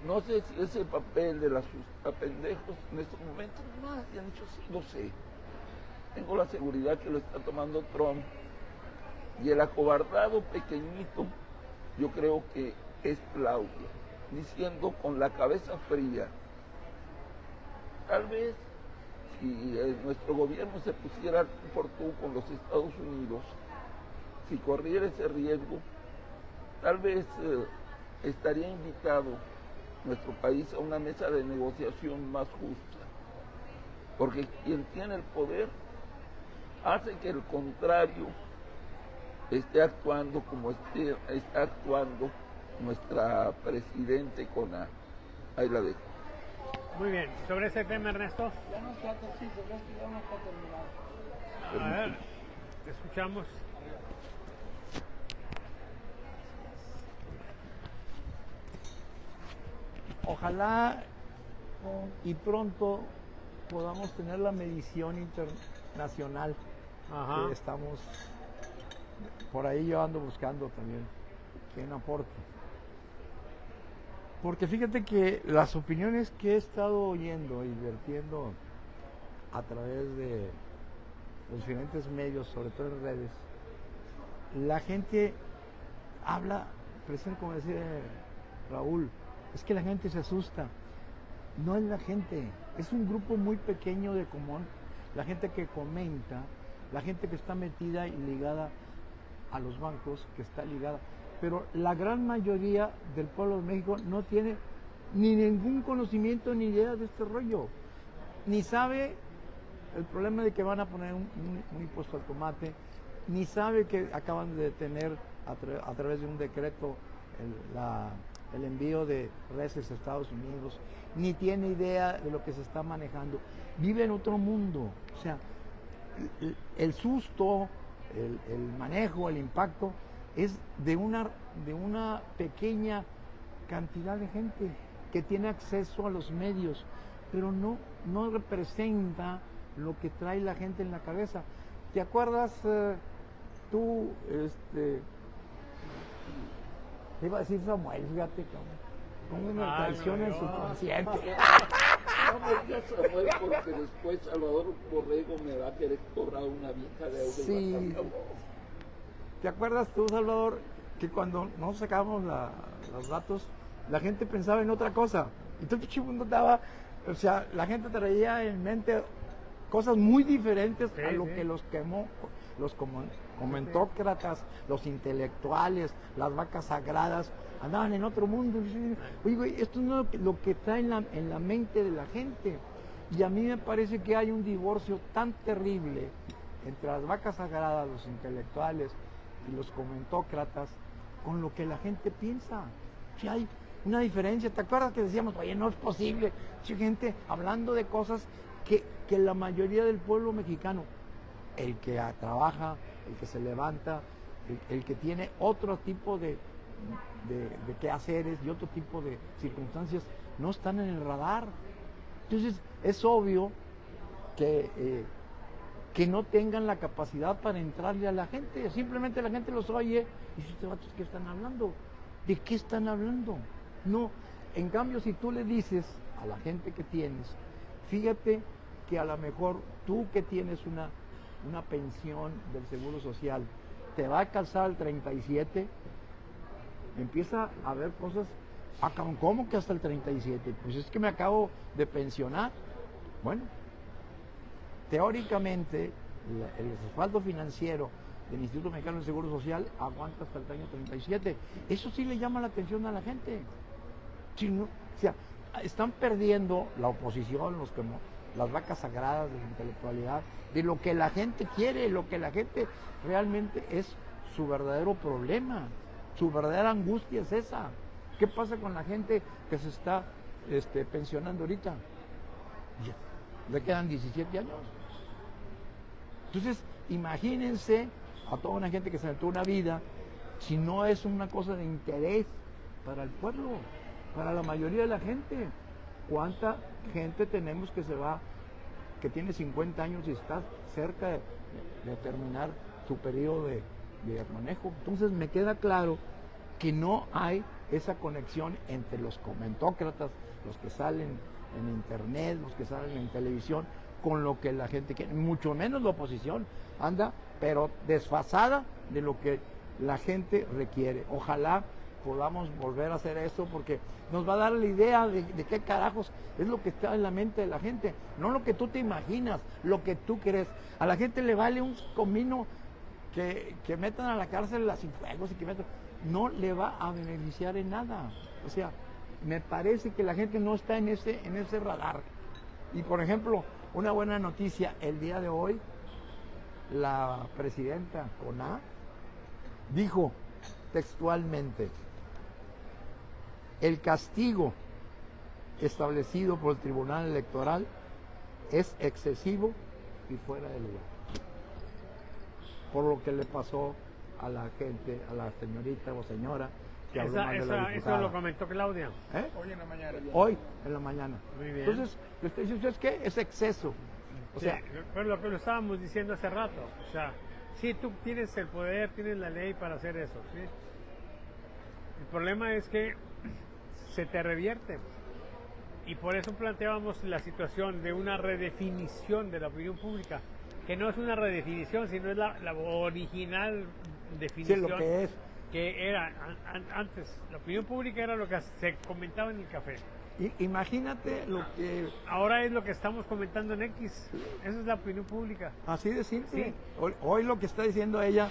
No sé si ese papel de los asustapendejos en estos momentos, no han dicho sí, lo sé. Tengo la seguridad que lo está tomando Trump. Y el acobardado pequeñito, yo creo que es Claudia, diciendo con la cabeza fría, tal vez si nuestro gobierno se pusiera por tú con los Estados Unidos, si corriera ese riesgo, tal vez estaría invitado nuestro país a una mesa de negociación más justa, porque quien tiene el poder hace que el contrario esté actuando como está actuando nuestra presidente con ahí la dejo. Muy bien, sobre ese tema, Ernesto. Ya no está, sí, sobre esto ya no está terminado. A ver, te escuchamos. Ojalá y pronto podamos tener la medición internacional Ajá. que estamos, por ahí yo ando buscando también, que no aporte. Porque fíjate que las opiniones que he estado oyendo y vertiendo a través de los diferentes medios, sobre todo en redes, la gente habla, precisamente como decía Raúl, es que la gente se asusta. No es la gente, es un grupo muy pequeño de común, la gente que comenta, la gente que está metida y ligada a los bancos, que está ligada. Pero la gran mayoría del pueblo de México no tiene ni ningún conocimiento ni idea de este rollo. Ni sabe el problema de que van a poner un impuesto al tomate, ni sabe que acaban de detener a través de un decreto el envío de reses a Estados Unidos, ni tiene idea de lo que se está manejando. Vive en otro mundo. O sea, el susto, el manejo, el impacto es de una pequeña cantidad de gente que tiene acceso a los medios, pero no representa lo que trae la gente en la cabeza. ¿Te acuerdas tú, te iba a decir Samuel, fíjate, como una traición en su consciente. No me digas Samuel, porque después Salvador Borrego me va a querer cobrar una vieja de euros. Sí. ¿Te acuerdas tú, Salvador, que cuando no sacábamos los datos, la gente pensaba en otra cosa? Y todo el pinche mundo estaba, o sea, la gente traía en mente cosas muy diferentes a lo que los comentócratas, los intelectuales, las vacas sagradas, andaban en otro mundo. Oye, güey, esto no es lo que está en la mente de la gente. Y a mí me parece que hay un divorcio tan terrible entre las vacas sagradas, los intelectuales y los comentócratas, con lo que la gente piensa. Que hay una diferencia. ¿Te acuerdas que decíamos, oye, no es posible? Hay gente hablando de cosas que la mayoría del pueblo mexicano, el que trabaja, el que se levanta, el que tiene otro tipo de quehaceres y otro tipo de circunstancias, no están en el radar. Entonces, es obvio que no tengan la capacidad para entrarle a la gente. Simplemente la gente los oye y dice, estos vatos, ¿qué están hablando? ¿De qué están hablando? No. En cambio, si tú le dices a la gente que tienes, fíjate que a lo mejor tú que tienes una pensión del Seguro Social, te va a alcanzar al 37, empieza a ver cosas, ¿cómo que hasta el 37? Pues es que me acabo de pensionar. Bueno, teóricamente el respaldo financiero del Instituto Mexicano del Seguro Social aguanta hasta el año 37. Eso sí le llama la atención a la gente. Si no, o sea, están perdiendo la oposición, las vacas sagradas de la intelectualidad, de lo que la gente quiere, lo que la gente realmente es su verdadero problema, su verdadera angustia es esa. ¿Qué pasa con la gente que se está pensionando ahorita? Ya, le quedan 17 años. Entonces, imagínense a toda una gente que se aventó una vida, si no es una cosa de interés para el pueblo, para la mayoría de la gente. ¿Cuánta gente tenemos que tiene 50 años y está cerca de terminar su periodo de manejo? Entonces me queda claro que no hay esa conexión entre los comentócratas, los que salen en internet, los que salen en televisión, con lo que la gente quiere, mucho menos la oposición, anda, pero desfasada de lo que la gente requiere. Ojalá podamos volver a hacer eso, porque nos va a dar la idea de qué carajos es lo que está en la mente de la gente, no lo que tú te imaginas, lo que tú crees. A la gente le vale un comino que metan a la cárcel a Cienfuegos y que metan, no le va a beneficiar en nada. O sea, me parece que la gente no está en ese radar. Y por ejemplo, una buena noticia, el día de hoy, la presidenta CONA dijo textualmente: el castigo establecido por el Tribunal Electoral es excesivo y fuera de lugar, por lo que le pasó a la gente, a la señorita o señora que habló mal de la diputada. Eso lo comentó Claudia. Hoy en la mañana. Hoy en la mañana. Muy bien. Entonces, usted dice, ¿ustedes qué? Es exceso. O sea, pero lo que lo estábamos diciendo hace rato, o sea, sí, tú tienes el poder, tienes la ley para hacer eso, ¿sí? El problema es que se te revierte. Y por eso planteábamos la situación de una redefinición de la opinión pública, que no es una redefinición, sino es la original definición. Sí, lo que es. Que era antes, la opinión pública era lo que se comentaba en el café. Imagínate lo que... Ahora es lo que estamos comentando en X. Esa es la opinión pública. Así de simple. Sí. Hoy lo que está diciendo ella,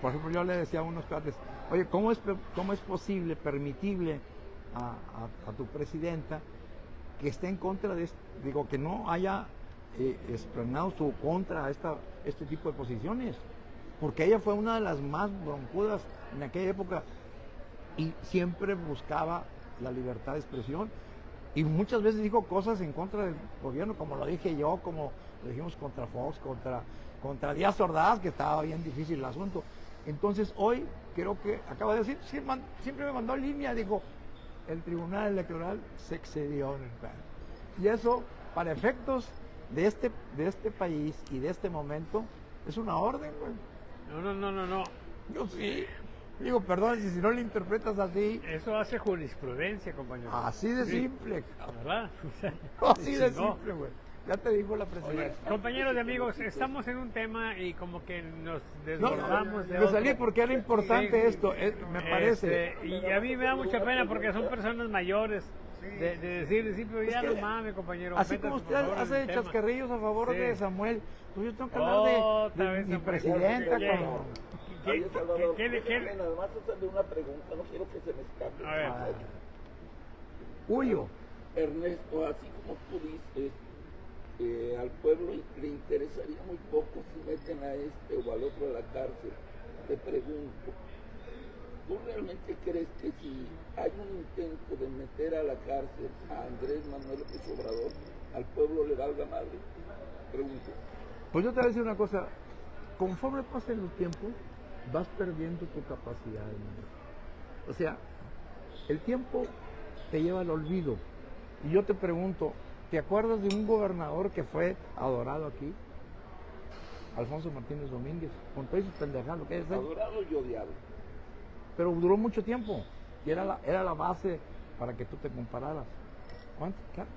por ejemplo, yo le decía a unos cuates, oye, ¿cómo es posible, permitible a tu presidenta que esté en contra de esto? Digo, que no haya explanado su contra a este tipo de posiciones. Porque ella fue una de las más broncudas en aquella época y siempre buscaba la libertad de expresión. Y muchas veces dijo cosas en contra del gobierno, como lo dije yo, como lo dijimos contra Fox, contra Díaz Ordaz, que estaba bien difícil el asunto. Entonces hoy creo que acaba de decir, siempre me mandó línea, dijo, el Tribunal Electoral se excedió en el plan. Y eso, para efectos de este país y de este momento, es una orden, güey. No. Yo sí. Digo, perdón, si no lo interpretas así. Eso hace jurisprudencia, compañero. Así de simple. ¿Verdad? Así de simple, güey. Ya te dijo la presidenta. Compañeros y amigos, estamos en un tema y como que nos desbordamos de me otro. salí porque era importante Sí. esto, me parece. Y a mí me da mucha pena porque son personas mayores de decir, sí, pero ya que, no mames, compañero. Así métase, como por usted favor, en hace el tema. chascarrillos a favor Sí. de Samuel, pues yo tengo que hablar Otra de vez mi Samuel. presidenta. Oye, Con... Oye, Salvador, qué le- déjame nada más hacerle una pregunta, no quiero que se me escape. A ver. Huyo. Ernesto, así como tú dices, al pueblo le interesaría muy poco si meten a este o al otro a la cárcel. Te pregunto, ¿tú realmente crees que si hay un intento de meter a la cárcel a Andrés Manuel López Obrador, al pueblo le valga madre? Pregunto. Pues yo te voy a decir una cosa, conforme pasen los tiempos, vas perdiendo tu capacidad, hermano. O sea, el tiempo te lleva al olvido. Y yo te pregunto, ¿te acuerdas de un gobernador que fue adorado aquí? Alfonso Martínez Domínguez, con todo sus pendejadas, lo que es él. Adorado y odiado. Pero duró mucho tiempo y era la base para que tú te compararas.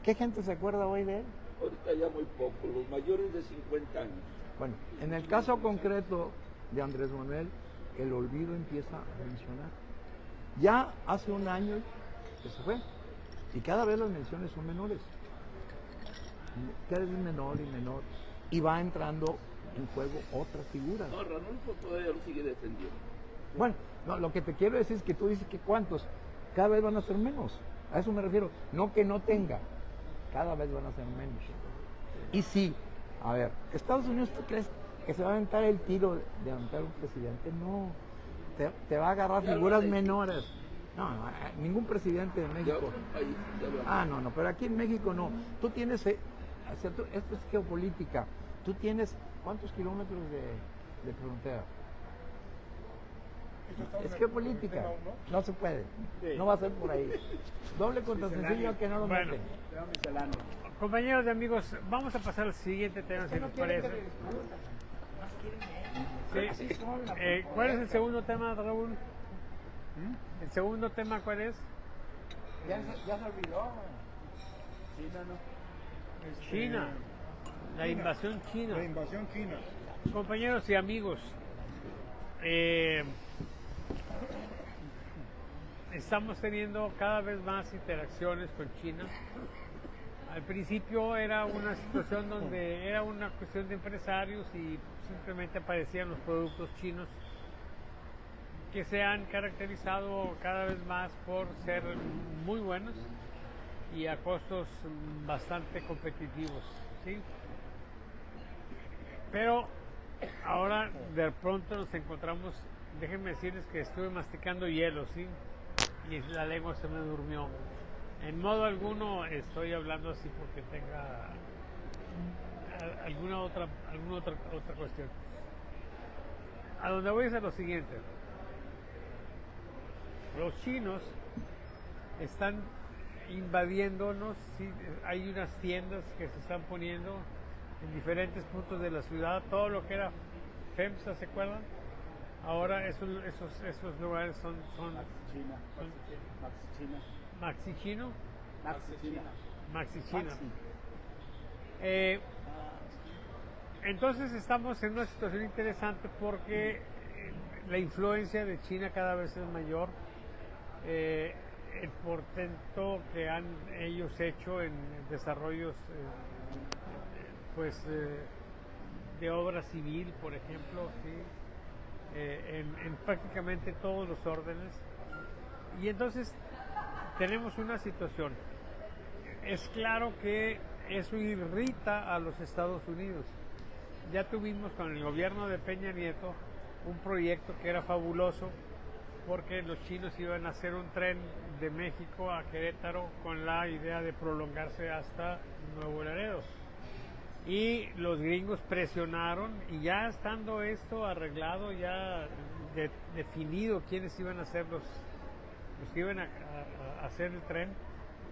¿Qué gente se acuerda hoy de él? Ahorita ya muy poco, los mayores de 50 años. Bueno, en el caso concreto de Andrés Manuel, el olvido empieza a mencionar. Ya hace un año que se fue y cada vez las menciones son menores. Cada vez menor y menor. Y va entrando en juego otras figuras. No, Ranulfo todavía lo sigue defendiendo. Bueno, no, lo que te quiero decir es que tú dices que cuántos, cada vez van a ser menos. A eso me refiero. No que no tenga, cada vez van a ser menos. Y sí, a ver, Estados Unidos, ¿tú crees que se va a aventar el tiro de aventar un presidente? No, te va a agarrar Ya lo figuras ha dicho. menores. No, ningún presidente de Ya México. otros países ya lo han Ah, no, pero aquí en México no. Tú tienes, o sea, esto es geopolítica. Tú tienes, ¿cuántos kilómetros de frontera? Es geopolítica. No se puede. No va a ser por ahí. Doble contra sencillo que no lo Bueno. meten. Compañeros y amigos, vamos a pasar al siguiente tema, si les parece. Sí. ¿Cuál es el segundo tema, Raúl? ¿El segundo tema cuál es? Ya se olvidó. China. La invasión china. La invasión china. Compañeros y amigos, estamos teniendo cada vez más interacciones con China. Al principio era una situación donde era una cuestión de empresarios y simplemente aparecían los productos chinos que se han caracterizado cada vez más por ser muy buenos y a costos bastante competitivos, ¿sí? Pero ahora de pronto nos encontramos, déjenme decirles que estuve masticando hielo, ¿sí? Y la lengua se me durmió. En modo alguno estoy hablando así porque tenga alguna otra cuestión. A donde voy es a lo siguiente. Los chinos están invadiéndonos, ¿sí? Hay unas tiendas que se están poniendo en diferentes puntos de la ciudad, todo lo que era FEMSA, ¿se acuerdan? Ahora esos lugares son Maxi Chino. Maxi China. Entonces estamos en una situación interesante porque la influencia de China cada vez es mayor. El portento que han ellos hecho en desarrollos de obra civil, por ejemplo, ¿sí? En prácticamente todos los órdenes. Y entonces tenemos una situación. Es claro que eso irrita a los Estados Unidos. Ya tuvimos con el gobierno de Peña Nieto un proyecto que era fabuloso porque los chinos iban a hacer un tren de México a Querétaro con la idea de prolongarse hasta Nuevo Laredo. Y los gringos presionaron y ya estando esto arreglado, ya definido quiénes iban a ser los que iban a hacer el tren,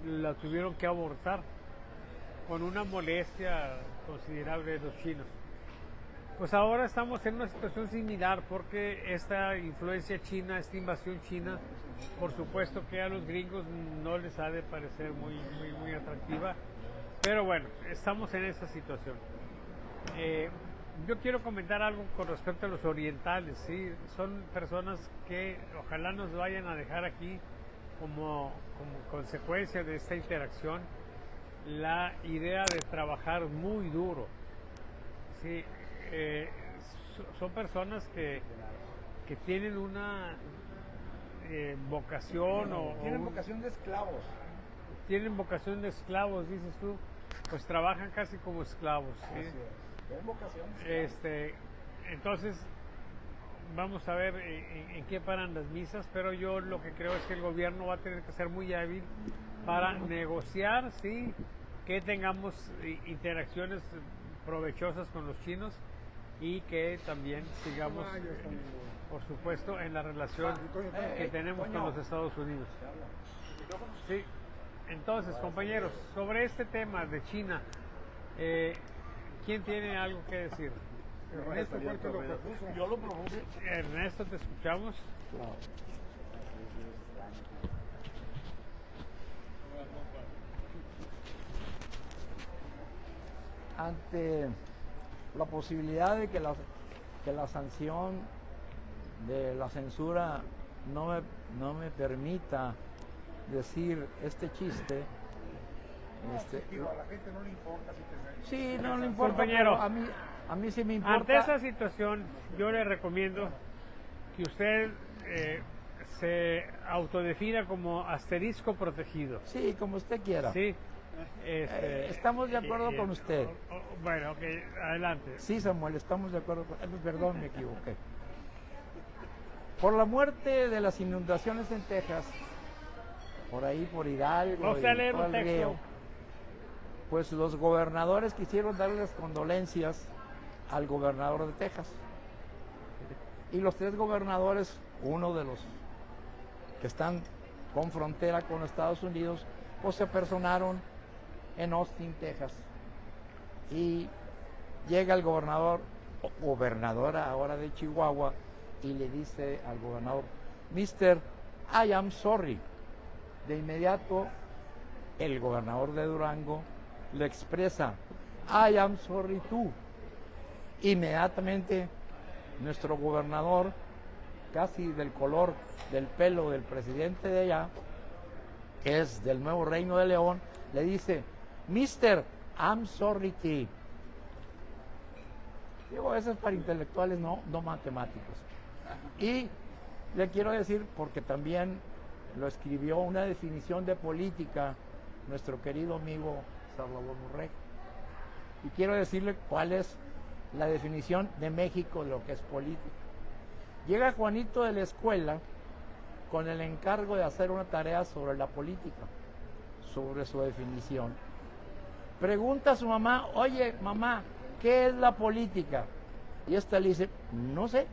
la tuvieron que abortar con una molestia considerable de los chinos. Pues ahora estamos en una situación similar porque esta influencia china, esta invasión china, por supuesto que a los gringos no les ha de parecer muy atractiva, pero bueno, estamos en esta situación. Yo quiero comentar algo con respecto a los orientales, ¿sí? Son personas que ojalá nos vayan a dejar aquí como consecuencia de esta interacción la idea de trabajar muy duro. Sí, son personas que tienen una vocación Tienen vocación de esclavos. tienen vocación de esclavos, dices tú, pues trabajan casi como esclavos. ¿Sí? Así es. Tienen vocación de esclavos. Entonces, vamos a ver en qué paran las misas, pero yo lo que creo es que el gobierno va a tener que ser muy hábil para negociar, sí, que tengamos interacciones provechosas con los chinos y que también sigamos, por supuesto, en la relación que tenemos con los Estados Unidos. Sí. Entonces, compañeros, sobre este tema de China, ¿quién tiene algo que decir? Ernesto fue el que lo propuso. Yo lo propuse. Ernesto, te escuchamos. Ante la posibilidad de que la sanción de la censura no me permita decir este chiste. Digo, a la gente no le importa si te... Sí, no le importa. Compañero, pero a mí sí me importa. Ante esa situación, yo le recomiendo que usted se autodefina como asterisco protegido. Sí, como usted quiera. Sí. Estamos de acuerdo con usted. Bueno, ok, adelante. Sí, Samuel, estamos de acuerdo con... Perdón, me equivoqué. Por la muerte de las inundaciones en Texas, por ahí, por Hidalgo, Vamos a leer por un el río, texto. pues los gobernadores quisieron darles condolencias al gobernador de Texas. Y los 3 gobernadores, uno de los que están con frontera con los Estados Unidos, pues se apersonaron en Austin, Texas. Y llega el gobernadora ahora de Chihuahua, y le dice al gobernador, Mr. I am sorry. De inmediato, el gobernador de Durango le expresa, I am sorry too. Inmediatamente, nuestro gobernador, casi del color del pelo del presidente de allá, que es del Nuevo Reino de León, le dice, Mr. I'm sorry too. Digo, eso es para intelectuales, no matemáticos. Y le quiero decir, porque también lo escribió una definición de política nuestro querido amigo Salvador Murray. Y quiero decirle cuál es la definición de México de lo que es política. Llega Juanito de la escuela con el encargo de hacer una tarea sobre la política, sobre su definición. Pregunta a su mamá, oye mamá, ¿qué es la política? Y esta le dice, no sé.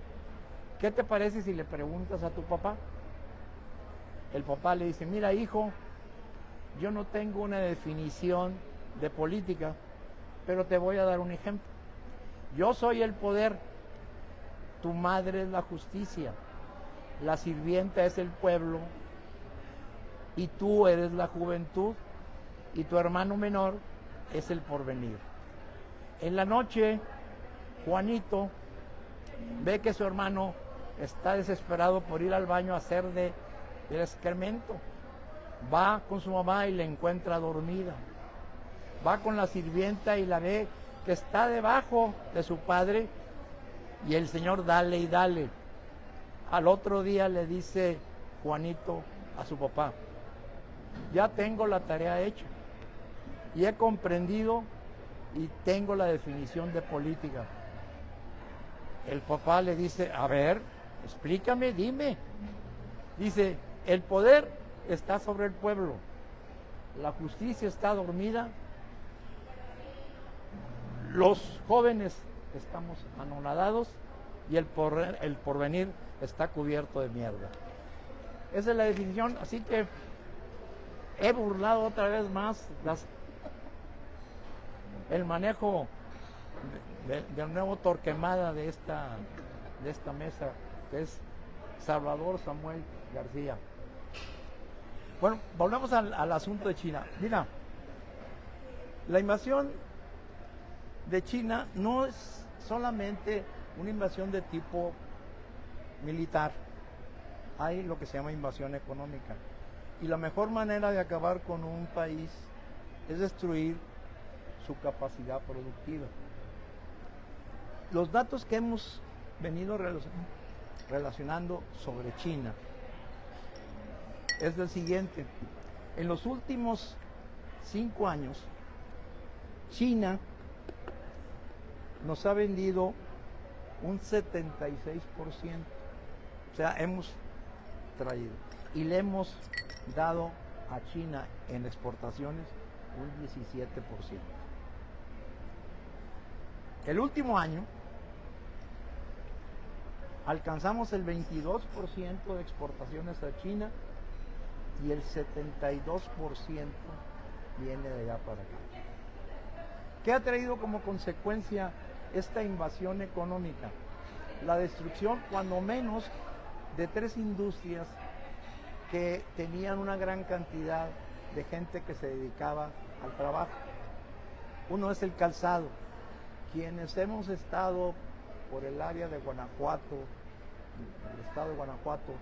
¿Qué te parece si le preguntas a tu papá? El papá le dice, mira hijo, yo no tengo una definición de política, pero te voy a dar un ejemplo. Yo soy el poder, tu madre es la justicia, la sirvienta es el pueblo, y tú eres la juventud, y tu hermano menor es el porvenir. En la noche, Juanito ve que su hermano está desesperado por ir al baño a hacer del excremento. Va con su mamá y la encuentra dormida. Va con la sirvienta y la ve que está debajo de su padre, y el señor dale y dale. Al otro día le dice Juanito a su papá, ya tengo la tarea hecha y he comprendido y tengo la definición de política. El papá le dice, a ver, explícame, dime. Dice, el poder está sobre el pueblo, la justicia está dormida, los jóvenes estamos anonadados y el porvenir está cubierto de mierda. Esa es la definición, así que he burlado otra vez más el manejo del nuevo Torquemada de esta mesa, que es Salvador Samuel García. Bueno, volvemos al asunto de China. Mira, la invasión de China no es solamente una invasión de tipo militar, hay lo que se llama invasión económica. Y la mejor manera de acabar con un país es destruir su capacidad productiva. Los datos que hemos venido relacionando sobre China es el siguiente. En los últimos 5 años, China nos ha vendido un 76%. O sea, hemos traído y le hemos dado a China en exportaciones un 17%. El último año alcanzamos el 22% de exportaciones a China y el 72% viene de allá para acá. ¿Qué ha traído como consecuencia esta invasión económica? La destrucción, cuando menos, de 3 industrias que tenían una gran cantidad de gente que se dedicaba al trabajo. Uno es el calzado. Quienes hemos estado por el área de Guanajuato, el estado de Guanajuato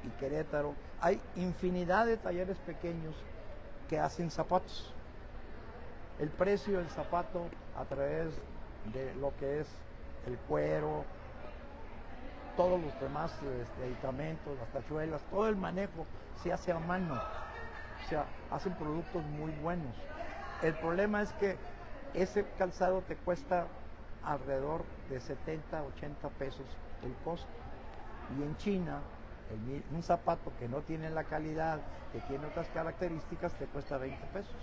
y Querétaro, hay infinidad de talleres pequeños que hacen zapatos. El precio del zapato a través de lo que es el cuero, todos los demás aditamentos, las tachuelas, todo el manejo se hace a mano. O sea, hacen productos muy buenos. El problema es que ese calzado te cuesta alrededor de 70, 80 pesos el costo. Y en China, un zapato que no tiene la calidad, que tiene otras características, te cuesta 20 pesos.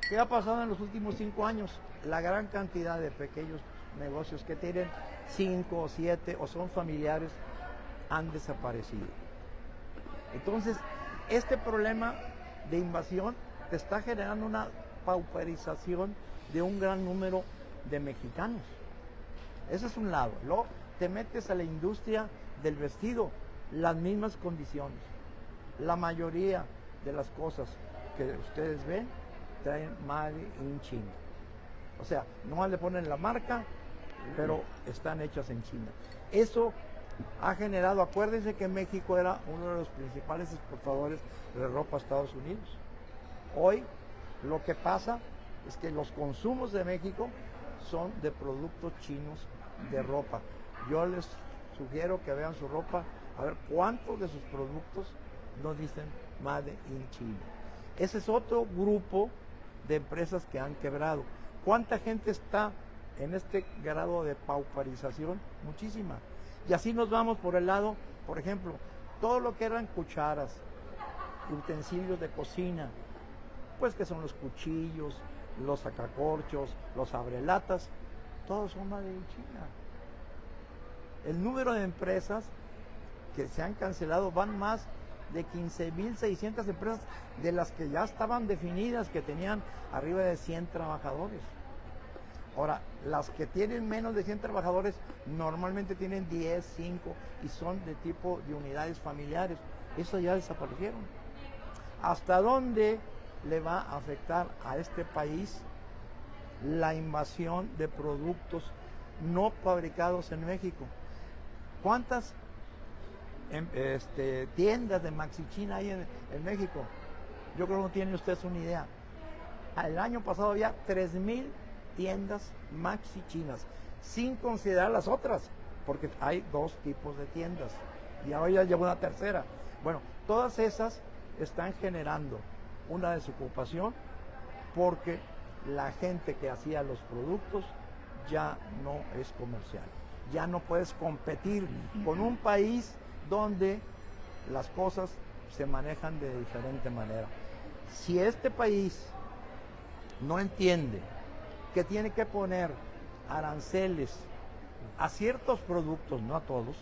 ¿Qué ha pasado en los últimos 5 años? La gran cantidad de pequeños negocios que tienen 5 o 7 o son familiares han desaparecido. Entonces, este problema de invasión te está generando una pauperización de un gran número de mexicanos. Ese es un lado. Luego te metes a la industria del vestido, las mismas condiciones. La mayoría de las cosas que ustedes ven traen Made in China. O sea, nomás le ponen la marca, pero están hechas en China. Eso ha generado, acuérdense que México era uno de los principales exportadores de ropa a Estados Unidos. Hoy lo que pasa es que los consumos de México son de productos chinos de ropa. Yo les sugiero que vean su ropa, a ver cuántos de sus productos nos dicen Made in China. Ese es otro grupo de empresas que han quebrado. ¿Cuánta gente está en este grado de pauperización? Muchísima. Y así nos vamos por el lado, por ejemplo, todo lo que eran cucharas, utensilios de cocina, pues que son los cuchillos, los sacacorchos, los abrelatas, todos son Made in China. El número de empresas que se han cancelado van más de 15.600 empresas de las que ya estaban definidas, que tenían arriba de 100 trabajadores. Ahora, las que tienen menos de 100 trabajadores normalmente tienen 10, 5 y son de tipo de unidades familiares. Eso ya desaparecieron. ¿Hasta dónde le va a afectar a este país la invasión de productos no fabricados en México? ¿Cuántas tiendas de Maxi China hay en México? Yo creo que no tienen ustedes una idea. El año pasado había 3,000 tiendas Maxi Chinas, sin considerar las otras, porque hay 2 tipos de tiendas y ahora ya lleva una tercera. Bueno, todas esas están generando una desocupación porque la gente que hacía los productos ya no es comercial. Ya no puedes competir con un país donde las cosas se manejan de diferente manera. Si este país no entiende que tiene que poner aranceles a ciertos productos, no a todos,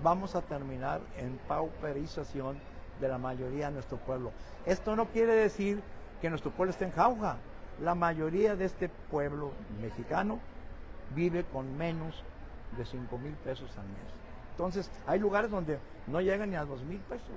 vamos a terminar en pauperización de la mayoría de nuestro pueblo. Esto no quiere decir que nuestro pueblo esté en jauja. La mayoría de este pueblo mexicano vive con menos de 5,000 pesos al mes. Entonces, hay lugares donde no llegan ni a 2,000 pesos.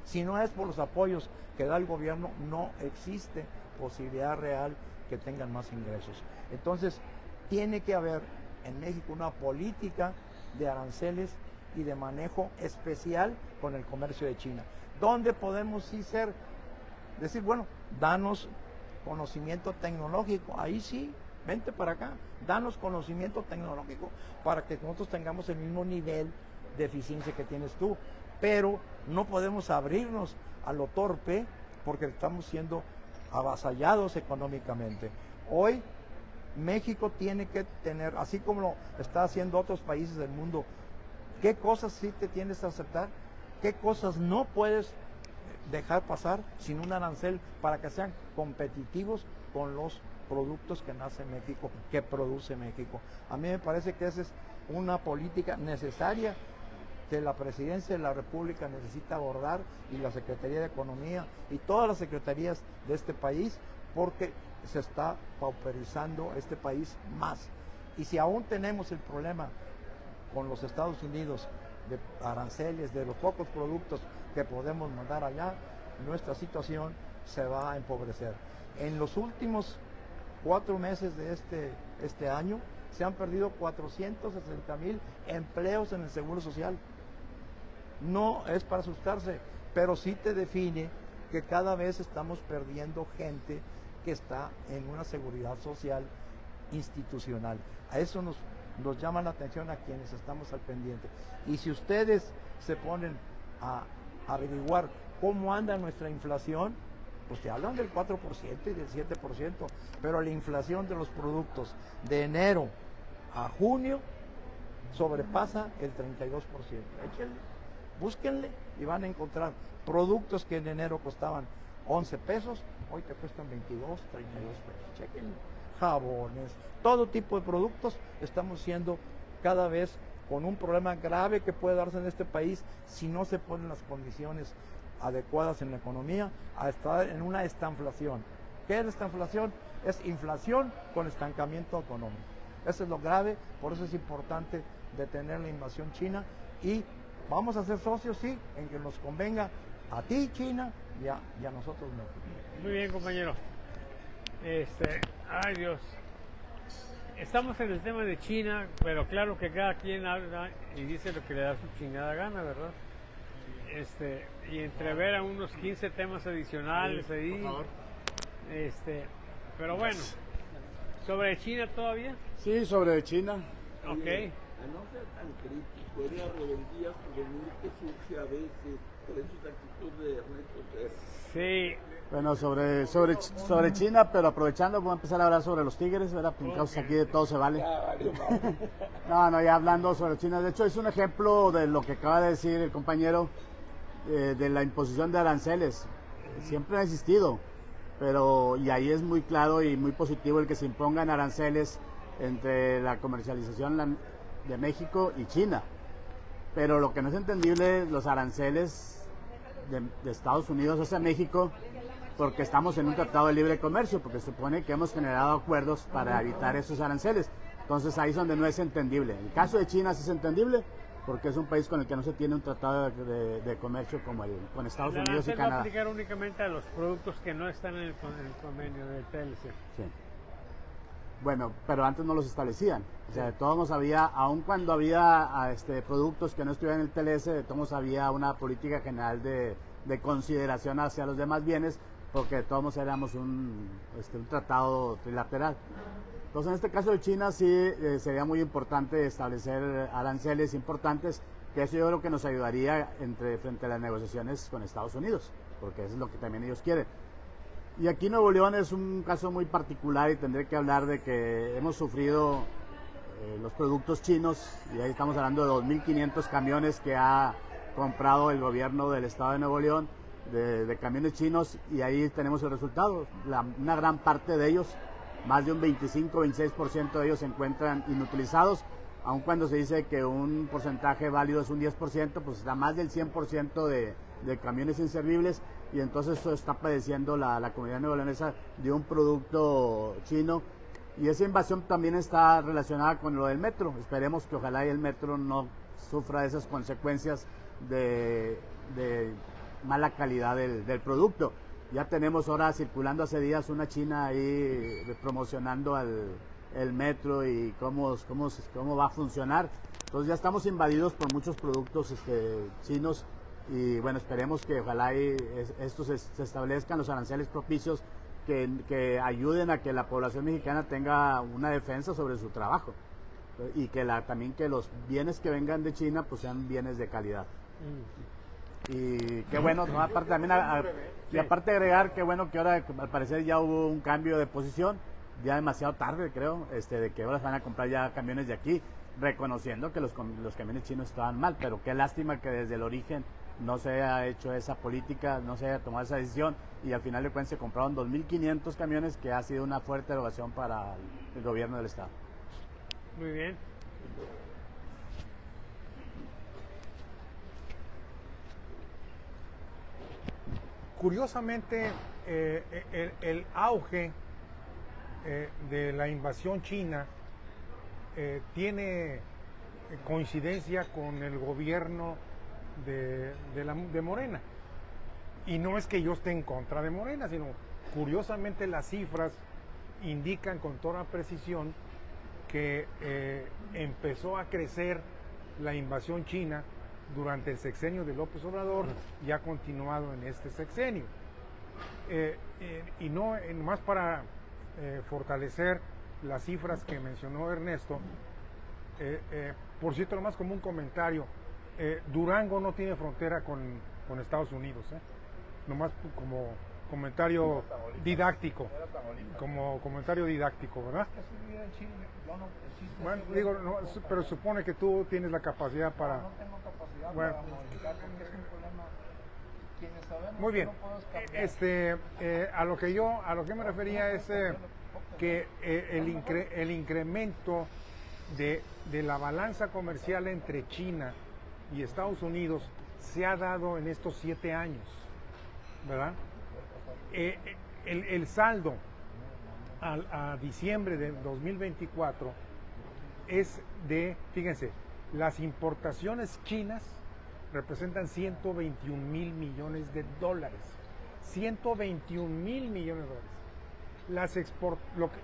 Si no es por los apoyos que da el gobierno, no existe posibilidad real que tengan más ingresos. Entonces, tiene que haber en México una política de aranceles y de manejo especial con el comercio de China. ¿Dónde podemos sí decir, bueno, danos conocimiento tecnológico? Ahí sí, vente para acá, danos conocimiento tecnológico para que nosotros tengamos el mismo nivel de eficiencia que tienes tú. Pero no podemos abrirnos a lo torpe porque estamos siendo avasallados económicamente. Hoy México tiene que tener, así como lo está haciendo otros países del mundo, qué cosas sí te tienes que aceptar, qué cosas no puedes dejar pasar sin un arancel para que sean competitivos con los productos que nace México, que produce México. A mí me parece que esa es una política necesaria que la Presidencia de la República necesita abordar, y la Secretaría de Economía y todas las secretarías de este país, porque se está pauperizando este país más. Y si aún tenemos el problema con los Estados Unidos de aranceles, de los pocos productos que podemos mandar allá, nuestra situación se va a empobrecer. En los últimos 4 meses de este año se han perdido 460,000 empleos en el Seguro Social. No es para asustarse, pero sí te define que cada vez estamos perdiendo gente que está en una seguridad social institucional. A eso nos llama la atención a quienes estamos al pendiente. Y si ustedes se ponen a averiguar cómo anda nuestra inflación, pues te hablan del 4% y del 7%, pero la inflación de los productos de enero a junio sobrepasa el 32%. Échenle, búsquenle y van a encontrar productos que en enero costaban 11 pesos, hoy te cuestan 22, 32 pesos. Chequenle. Jabones, todo tipo de productos estamos siendo cada vez con un problema grave que puede darse en este país si no se ponen las condiciones adecuadas en la economía a estar en una estanflación. ¿Qué es la estanflación? Es inflación con estancamiento económico. Eso es lo grave, por eso es importante detener la invasión china, y vamos a ser socios, sí, en que nos convenga a ti, China, y a nosotros no. Muy bien, compañero. Ay Dios. Estamos en el tema de China, pero claro que cada quien habla y dice lo que le da su chingada gana, ¿verdad? Y entrever a unos 15 temas adicionales ahí. Por favor. Pero bueno, ¿sobre China todavía? Sí, sobre China. Ok. A no ser tan crítico, es la rebeldía juvenil que surge a veces por esas actitudes de Ernesto Serra. Sí. Bueno, sobre China, pero aprovechando, voy a empezar a hablar sobre los tigres, ¿verdad? Porque aquí de todo se vale. No, ya hablando sobre China, de hecho es un ejemplo de lo que acaba de decir el compañero, de la imposición de aranceles. Siempre ha existido, y ahí es muy claro y muy positivo el que se impongan aranceles entre la comercialización de México y China. Pero lo que no es entendible, los aranceles de Estados Unidos hacia México, porque estamos en un tratado de libre comercio, porque se supone que hemos generado acuerdos para evitar esos aranceles. Entonces ahí es donde no es entendible. El caso de China sí es entendible, porque es un país con el que no se tiene un tratado de comercio como con Estados Unidos y va a Canadá. aplicar únicamente a los productos que no están en el convenio del TLC. Sí. Bueno, pero antes no los establecían. O sea, de todos modos había, aun cuando había productos que no estuvieran en el TLC, de todos modos había una política general de consideración hacia los demás bienes, porque de todos modos éramos un tratado trilateral. Entonces, en este caso de China sí sería muy importante establecer aranceles importantes, que eso yo creo que nos ayudaría frente a las negociaciones con Estados Unidos, porque eso es lo que también ellos quieren. Y aquí Nuevo León es un caso muy particular, y tendré que hablar de que hemos sufrido los productos chinos, y ahí estamos hablando de 2.500 camiones que ha comprado el gobierno del estado de Nuevo León, de camiones chinos, y ahí tenemos el resultado. Una gran parte de ellos, más de un 25-26% de ellos se encuentran inutilizados, aun cuando se dice que un porcentaje válido es un 10%, pues está más del 100% de camiones inservibles, y entonces eso está padeciendo la comunidad neoleonesa de un producto chino, y esa invasión también está relacionada con lo del metro. Esperemos que ojalá y el metro no sufra esas consecuencias de mala calidad del producto. Ya tenemos ahora circulando hace días una china ahí promocionando el metro y cómo va a funcionar. Entonces ya estamos invadidos por muchos productos chinos y bueno, esperemos que ojalá estos se establezcan los aranceles propicios que ayuden a que la población mexicana tenga una defensa sobre su trabajo y que también que los bienes que vengan de China pues sean bienes de calidad. Y qué bueno, ¿no? Aparte también y aparte agregar que bueno que ahora al parecer ya hubo un cambio de posición, ya demasiado tarde creo, de que ahora se van a comprar ya camiones de aquí, reconociendo que los camiones chinos estaban mal, pero qué lástima que desde el origen no se haya hecho esa política, no se haya tomado esa decisión y al final de cuentas se compraron 2.500 camiones, que ha sido una fuerte erogación para el gobierno del estado. Muy bien. Curiosamente, el auge de la invasión china tiene coincidencia con el gobierno de Morena. Y no es que yo esté en contra de Morena, sino curiosamente las cifras indican con toda precisión que empezó a crecer la invasión china durante el sexenio de López Obrador y ha continuado en este sexenio. Y no más para fortalecer las cifras que mencionó Ernesto, por cierto, nomás como un comentario, Durango no tiene frontera con Estados Unidos, nomás como comentario didáctico, ¿verdad? Bueno, digo, no, pero supone que tú tienes la capacidad para... No tengo capacidad Bueno. para modificar porque es un problema. Quienes sabemos Muy bien. que no podemos cambiar. A lo que me refería es que el incremento de la balanza comercial entre China y Estados Unidos se ha dado en estos 7 años, ¿verdad? El saldo a diciembre de 2024 es fíjense, las importaciones chinas representan 121,000 millones de dólares. 121,000 millones de dólares.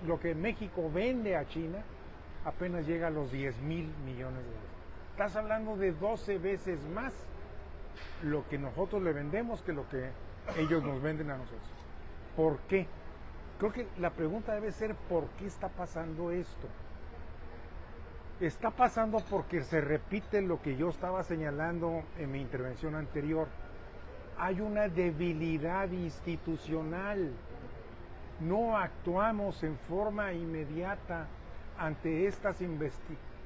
Lo que México vende a China apenas llega a los 10,000 millones de dólares. Estás hablando de 12 veces más lo que nosotros le vendemos que lo que ellos nos venden a nosotros. ¿Por qué? Creo que la pregunta debe ser ¿por qué está pasando esto? Está pasando porque se repite lo que yo estaba señalando en mi intervención anterior. Hay una debilidad institucional. No actuamos en forma inmediata ante estas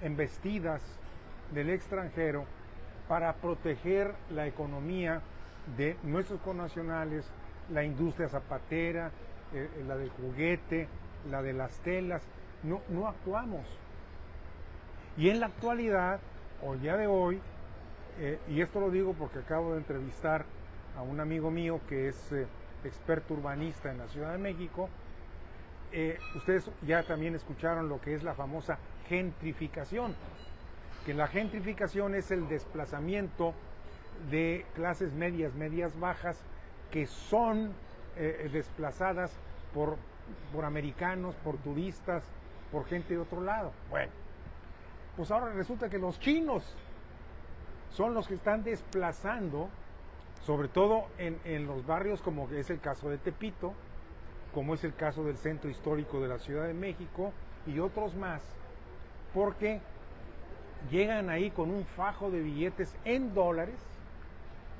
embestidas del extranjero para proteger la economía de nuestros connacionales, la industria zapatera, la del juguete, la de las telas. No actuamos. Y en la actualidad, o el día de hoy, y esto lo digo porque acabo de entrevistar a un amigo mío que es experto urbanista en la Ciudad de México, ustedes ya también escucharon lo que es la famosa gentrificación, que la gentrificación es el desplazamiento de clases medias bajas que son desplazadas por americanos, por turistas, por gente de otro lado. Bueno, pues ahora resulta que los chinos son los que están desplazando, sobre todo en los barrios como es el caso de Tepito, como es el caso del centro histórico de la Ciudad de México y otros más, porque llegan ahí con un fajo de billetes en dólares,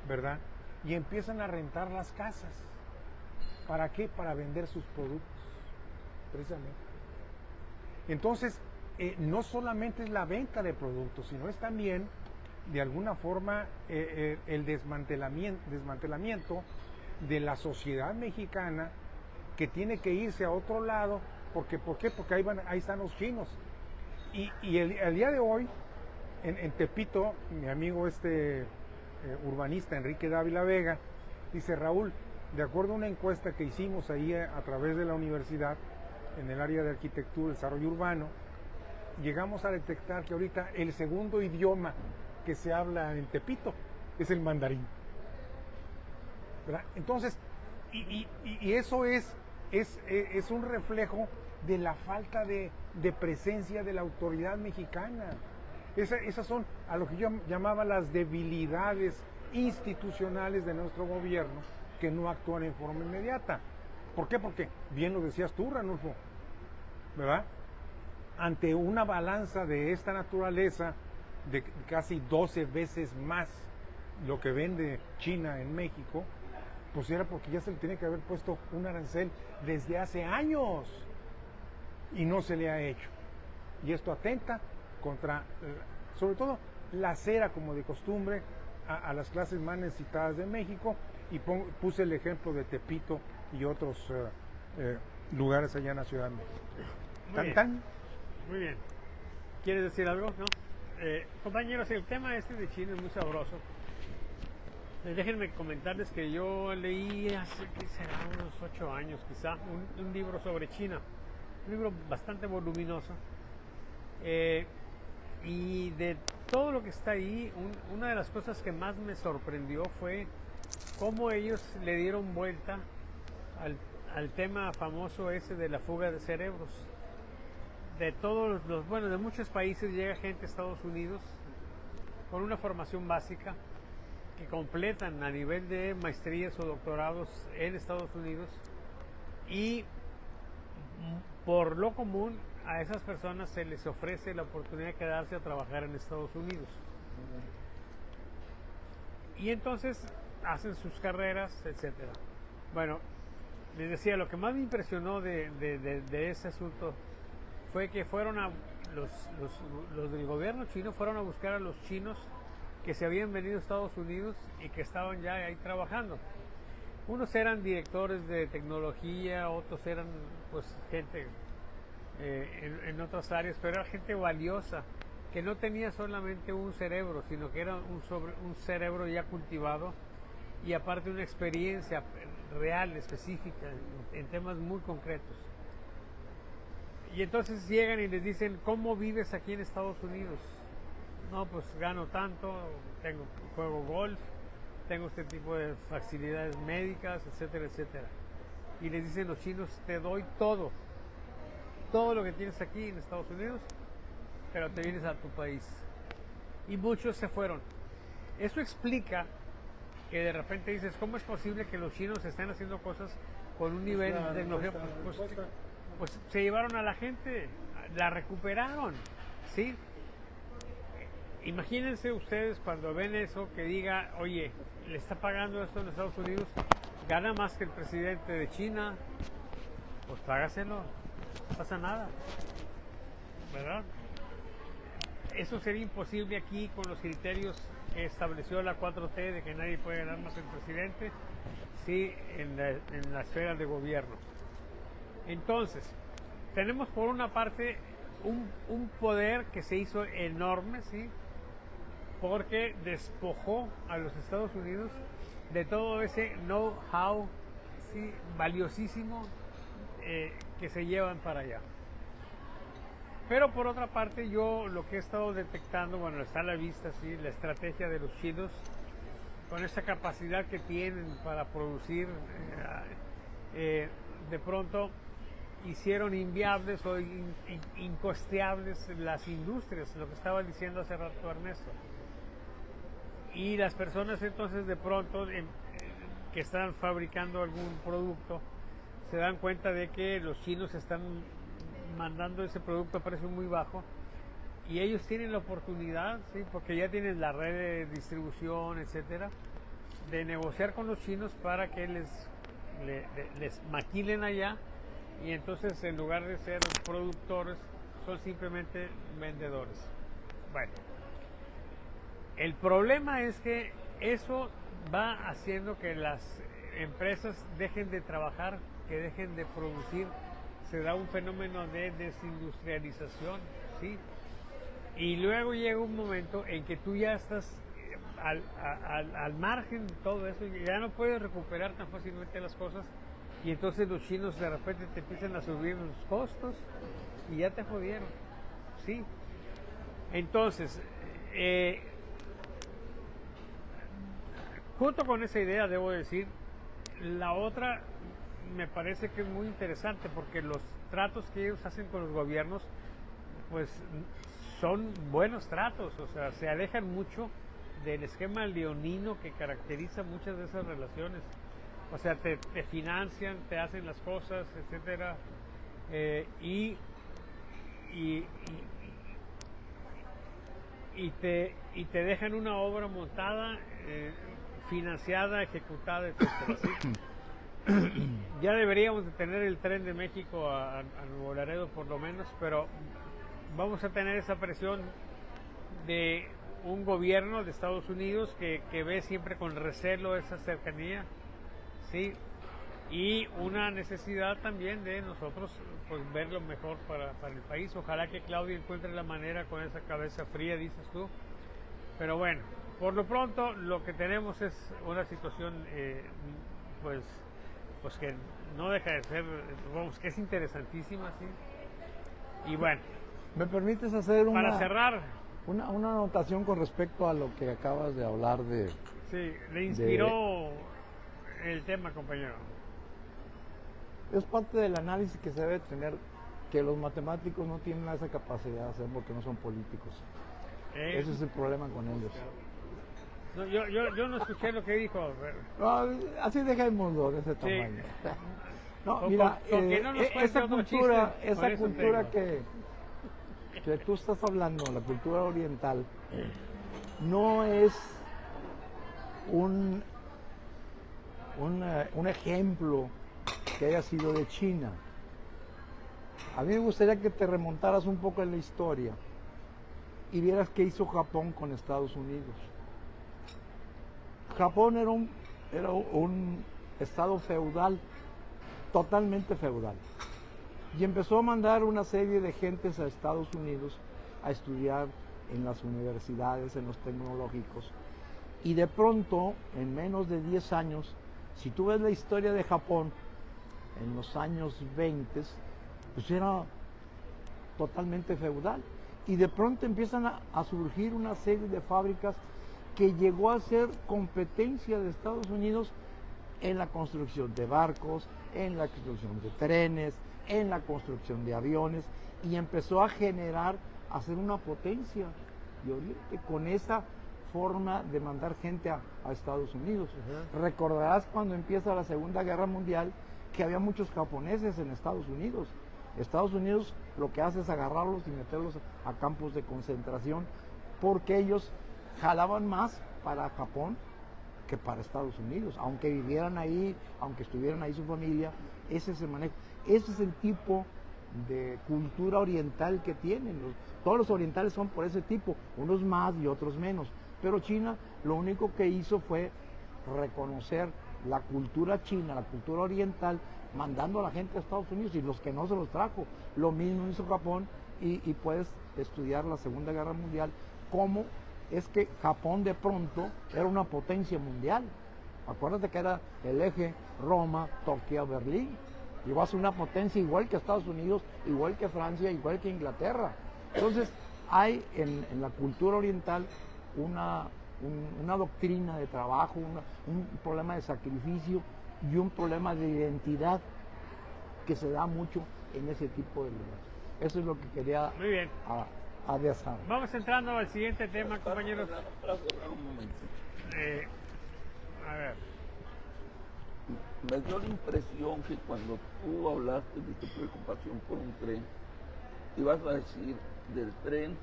¿verdad? Y empiezan a rentar las casas. ¿Para qué? Para vender sus productos, precisamente. Entonces, no solamente es la venta de productos, sino es también, de alguna forma, el desmantelamiento de la sociedad mexicana que tiene que irse a otro lado. ¿Por qué? Porque ahí están los chinos. Y el día de hoy, en Tepito, mi amigo urbanista Enrique Dávila Vega, dice: Raúl, de acuerdo a una encuesta que hicimos ahí a través de la universidad, en el área de arquitectura y desarrollo urbano, llegamos a detectar que ahorita el segundo idioma que se habla en Tepito es el mandarín, ¿verdad? Entonces, y eso es un reflejo de la falta de presencia de la autoridad mexicana. Esas son a lo que yo llamaba las debilidades institucionales de nuestro gobierno, que no actúan en forma inmediata. ¿Por qué? Porque bien lo decías tú, Ranulfo, ¿verdad? Ante una balanza de esta naturaleza, de casi 12 veces más lo que vende China en México, pues era porque ya se le tiene que haber puesto un arancel desde hace años y no se le ha hecho. Y esto atenta contra, sobre todo, la cera, como de costumbre, a las clases más necesitadas de México, y puse el ejemplo de Tepito y otros lugares allá en la Ciudad de México. Muy bien. ¿Quieres decir algo? ¿No? Compañeros, el tema este de China es muy sabroso. Déjenme comentarles que yo leí hace, ¿qué será? Unos 8 años quizá, un libro sobre China. Un libro bastante voluminoso. Y de todo lo que está ahí, una de las cosas que más me sorprendió fue cómo ellos le dieron vuelta al tema famoso ese de la fuga de cerebros. De todos bueno, de muchos países llega gente a Estados Unidos con una formación básica que completan a nivel de maestrías o doctorados en Estados Unidos, y por lo común a esas personas se les ofrece la oportunidad de quedarse a trabajar en Estados Unidos. Y entonces hacen sus carreras, etcétera. Bueno, les decía, lo que más me impresionó de ese asunto fue que fueron los del gobierno chino fueron a buscar a los chinos que se habían venido a Estados Unidos y que estaban ya ahí trabajando. Unos eran directores de tecnología, otros eran pues gente en otras áreas, pero era gente valiosa, que no tenía solamente un cerebro, sino que era un cerebro ya cultivado, y aparte una experiencia real, específica, en temas muy concretos. Y entonces llegan y les dicen, ¿cómo vives aquí en Estados Unidos? No, pues gano tanto, juego golf, tengo este tipo de facilidades médicas, etcétera, etcétera. Y les dicen los chinos, te doy todo lo que tienes aquí en Estados Unidos, pero te vienes a tu país. Y muchos se fueron. Eso explica que de repente dices, ¿cómo es posible que los chinos estén haciendo cosas con un nivel de tecnología? Pues se llevaron a la gente, la recuperaron, ¿sí? Imagínense ustedes cuando ven eso, que diga, oye, le está pagando esto en Estados Unidos, gana más que el presidente de China, pues págaselo, no pasa nada, ¿verdad? Eso sería imposible aquí con los criterios que estableció la 4T de que nadie puede ganar más que el presidente, sí, en la esfera de gobierno. Entonces, tenemos por una parte un poder que se hizo enorme, ¿sí? Porque despojó a los Estados Unidos de todo ese know-how, ¿sí? Valiosísimo que se llevan para allá. Pero por otra parte, yo lo que he estado detectando, bueno, está a la vista, ¿sí? La estrategia de los chinos, con esa capacidad que tienen para producir, de pronto hicieron inviables o incosteables las industrias, lo que estaba diciendo hace rato Ernesto. Y las personas entonces de pronto que están fabricando algún producto se dan cuenta de que los chinos están mandando ese producto a precio muy bajo, y ellos tienen la oportunidad, ¿sí? Porque ya tienen la red de distribución, etcétera, de negociar con los chinos para que les maquilen allá, y entonces en lugar de ser productores son simplemente vendedores. Bueno, el problema es que eso va haciendo que las empresas dejen de trabajar, que dejen de producir. Se da un fenómeno de desindustrialización, ¿sí? Y luego llega un momento en que tú ya estás al margen de todo eso, y ya no puedes recuperar tan fácilmente las cosas, y entonces los chinos de repente te empiezan a subir los costos y ya te jodieron, ¿sí? Entonces, junto con esa idea, debo decir, la otra me parece que es muy interesante, porque tratos que ellos hacen con los gobiernos, pues son buenos tratos, o sea, se alejan mucho del esquema leonino que caracteriza muchas de esas relaciones. O sea, te financian, te hacen las cosas, etcétera, y te dejan una obra montada, financiada, ejecutada, etcétera. ¿Sí? Ya deberíamos de tener el tren de México a Nuevo Laredo por lo menos, pero vamos a tener esa presión de un gobierno de Estados Unidos que ve siempre con recelo esa cercanía, ¿sí? Y una necesidad también de nosotros pues ver lo mejor para el país. Ojalá que Claudia encuentre la manera con esa cabeza fría, dices tú. Pero bueno, por lo pronto lo que tenemos es una situación pues que no deja de ser, vamos, que es interesantísima, ¿sí? Y bueno, ¿me permites hacer para cerrar, una anotación con respecto a lo que acabas de hablar de... sí, le inspiró el tema, compañero. Es parte del análisis que se debe tener, que los matemáticos no tienen esa capacidad de hacer porque no son políticos. Ese es el problema con ellos. No, yo no escuché lo que dijo. No, así dejémoslo de ese tamaño. No, Con- mira, con que no nos cuente esa otro cultura, chiste, con esa eso cultura tengo. que tú estás hablando, la cultura oriental, no es un ejemplo que haya sido de China. A mí me gustaría que te remontaras un poco en la historia y vieras qué hizo Japón con Estados Unidos. Japón era un estado feudal, totalmente feudal, y empezó a mandar una serie de gentes a Estados Unidos a estudiar en las universidades, en los tecnológicos, y de pronto, en menos de 10 años, si tú ves la historia de Japón, en los años 20, pues era totalmente feudal. Y de pronto empiezan a surgir una serie de fábricas que llegó a ser competencia de Estados Unidos en la construcción de barcos, en la construcción de trenes, en la construcción de aviones, y empezó a generar, a ser una potencia de Oriente con esa forma de mandar gente a Estados Unidos. Recordarás cuando empieza la Segunda Guerra Mundial que había muchos japoneses en Estados Unidos. Estados Unidos lo que hace es agarrarlos y meterlos a campos de concentración porque ellos jalaban más para Japón que para Estados Unidos, aunque vivieran ahí, aunque estuvieran ahí su familia. Ese es el manejo, ese es el tipo de cultura oriental que tienen. Todos los orientales son por ese tipo, unos más y otros menos, pero China lo único que hizo fue reconocer la cultura china, la cultura oriental, mandando a la gente a Estados Unidos, y los que no se los trajo. Lo mismo hizo Japón, y puedes estudiar la Segunda Guerra Mundial, cómo es que Japón de pronto era una potencia mundial. Acuérdate que era el eje Roma, Tokio, Berlín. Llegó a ser una potencia igual que Estados Unidos, igual que Francia, igual que Inglaterra. Entonces hay en la cultura oriental una doctrina de trabajo, un problema de sacrificio y un problema de identidad que se da mucho en ese tipo de lugares. Eso es lo que quería Muy bien. adelantar. Vamos entrando al siguiente tema, compañeros. Un momento. A ver. Me dio la impresión que cuando tú hablaste de tu preocupación por un tren, ibas a decir del tren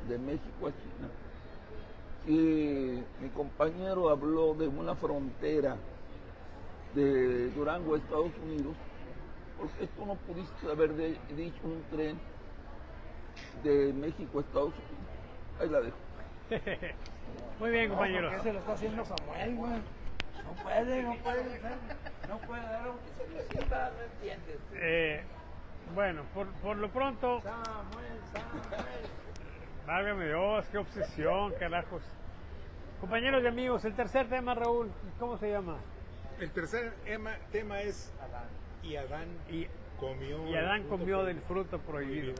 de México a China. Que mi compañero habló de una frontera de Durango a Estados Unidos, porque tú no pudiste haber dicho un tren de México a Estados Unidos. Ahí la dejo. Muy bien, compañeros. ¿Qué se lo está haciendo Samuel, güey? No puede dar aunque se lo sienta, no entiendes. Bueno, por lo pronto, Samuel. válgame Dios, qué obsesión, carajos. Compañeros y amigos, el tercer tema, Raúl, ¿cómo se llama? El tercer tema es Adán. Y Adán comió del fruto prohibido.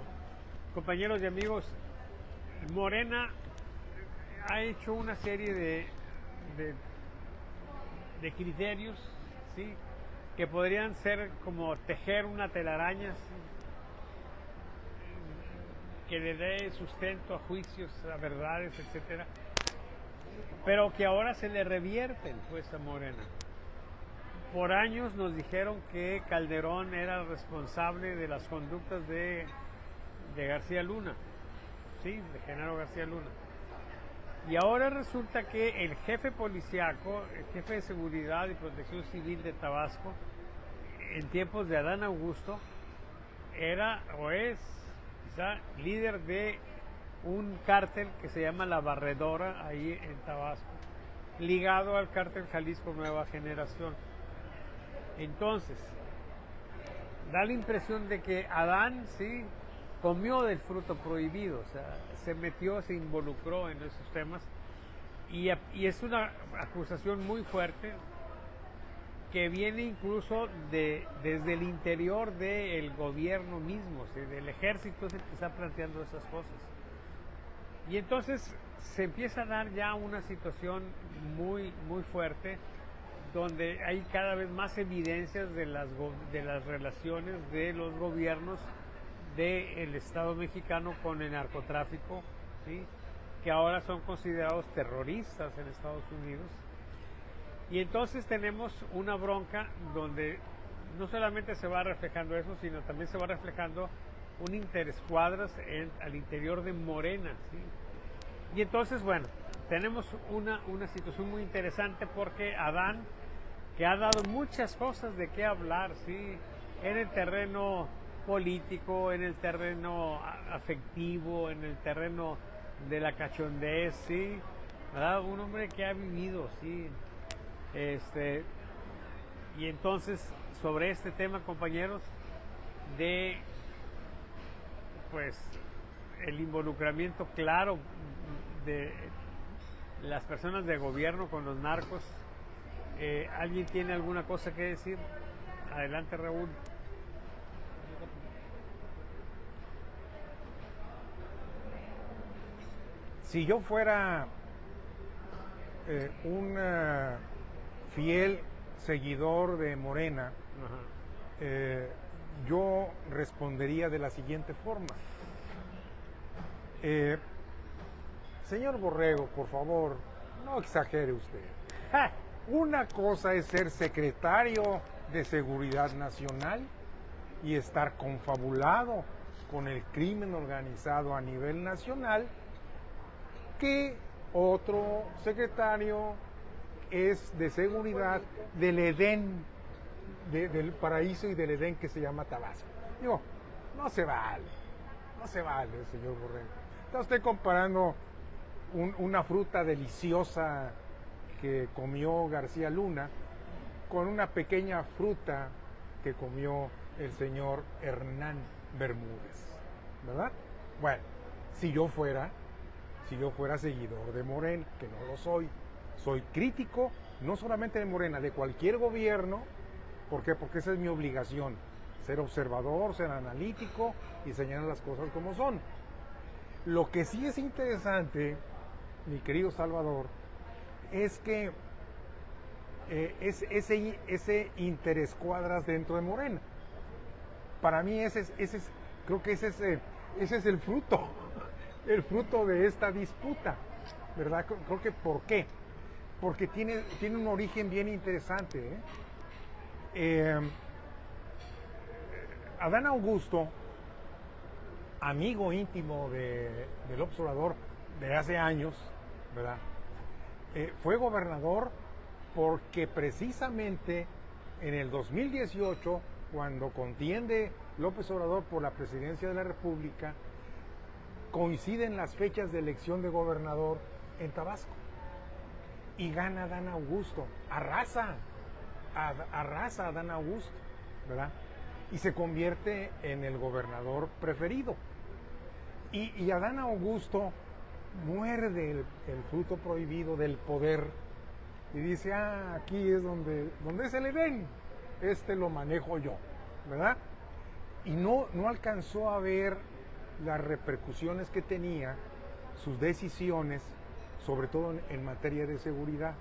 Compañeros y amigos, Morena ha hecho una serie de criterios, ¿sí?, que podrían ser como tejer una telaraña, ¿sí?, que le dé sustento a juicios, a verdades, etcétera, pero que ahora se le revierten pues a Morena. Por años nos dijeron que Calderón era responsable de las conductas de García Luna, sí, de Genaro García Luna. Y ahora resulta que el jefe policíaco, el jefe de seguridad y protección civil de Tabasco, en tiempos de Adán Augusto, era o es quizá líder de un cártel que se llama La Barredora, ahí en Tabasco, ligado al cártel Jalisco Nueva Generación. Entonces, da la impresión de que Adán, sí, comió del fruto prohibido, o sea, se metió, se involucró en esos temas, y es una acusación muy fuerte que viene incluso desde el interior del gobierno mismo, ¿sí? Del ejército, es el que está planteando esas cosas. Y entonces se empieza a dar ya una situación muy, muy fuerte, donde hay cada vez más evidencias de las relaciones de los gobiernos del Estado mexicano con el narcotráfico, ¿sí? Que ahora son considerados terroristas en Estados Unidos. Y entonces tenemos una bronca donde no solamente se va reflejando eso, sino también se va reflejando un interescuadras al interior de Morena, ¿sí? Y entonces, bueno, tenemos una situación muy interesante porque Adán, que ha dado muchas cosas de qué hablar, ¿sí? En el terreno político, en el terreno afectivo, en el terreno de la cachondez, ¿sí? ¿Verdad? Un hombre que ha vivido, ¿sí? Y entonces, sobre este tema, compañeros, de pues el involucramiento claro de las personas de gobierno con los narcos, ¿alguien tiene alguna cosa que decir? Adelante, Raúl. Si yo fuera un fiel seguidor de Morena, yo respondería de la siguiente forma. Señor Borrego, por favor, no exagere usted. Una cosa es ser secretario de Seguridad Nacional y estar confabulado con el crimen organizado a nivel nacional, que otro secretario es de seguridad del Edén, del paraíso y del Edén que se llama Tabasco. Digo, no se vale, señor Borrego. Está usted comparando una fruta deliciosa que comió García Luna con una pequeña fruta que comió el señor Hernán Bermúdez, ¿verdad? Bueno, si yo fuera seguidor de Morena, que no lo soy crítico, no solamente de Morena, de cualquier gobierno. ¿Por qué? Porque esa es mi obligación, ser observador, ser analítico y señalar las cosas como son. Lo que sí es interesante, mi querido Salvador, es que ese interescuadras dentro de Morena. Para mí creo que ese es el fruto de esta disputa, ¿verdad? Creo que ¿por qué? Porque tiene un origen bien interesante, Adán Augusto, amigo íntimo del observador de hace años, ¿verdad? Fue gobernador porque precisamente en el 2018, cuando contiende López Obrador por la presidencia de la República, coinciden las fechas de elección de gobernador en Tabasco y gana Adán Augusto, arrasa a Adán Augusto, ¿verdad? Y se convierte en el gobernador preferido. Y Adán Augusto muerde el fruto prohibido del poder y dice, aquí es donde se le den, lo manejo yo, ¿verdad? Y no alcanzó a ver las repercusiones que tenía sus decisiones, sobre todo en materia de seguridad.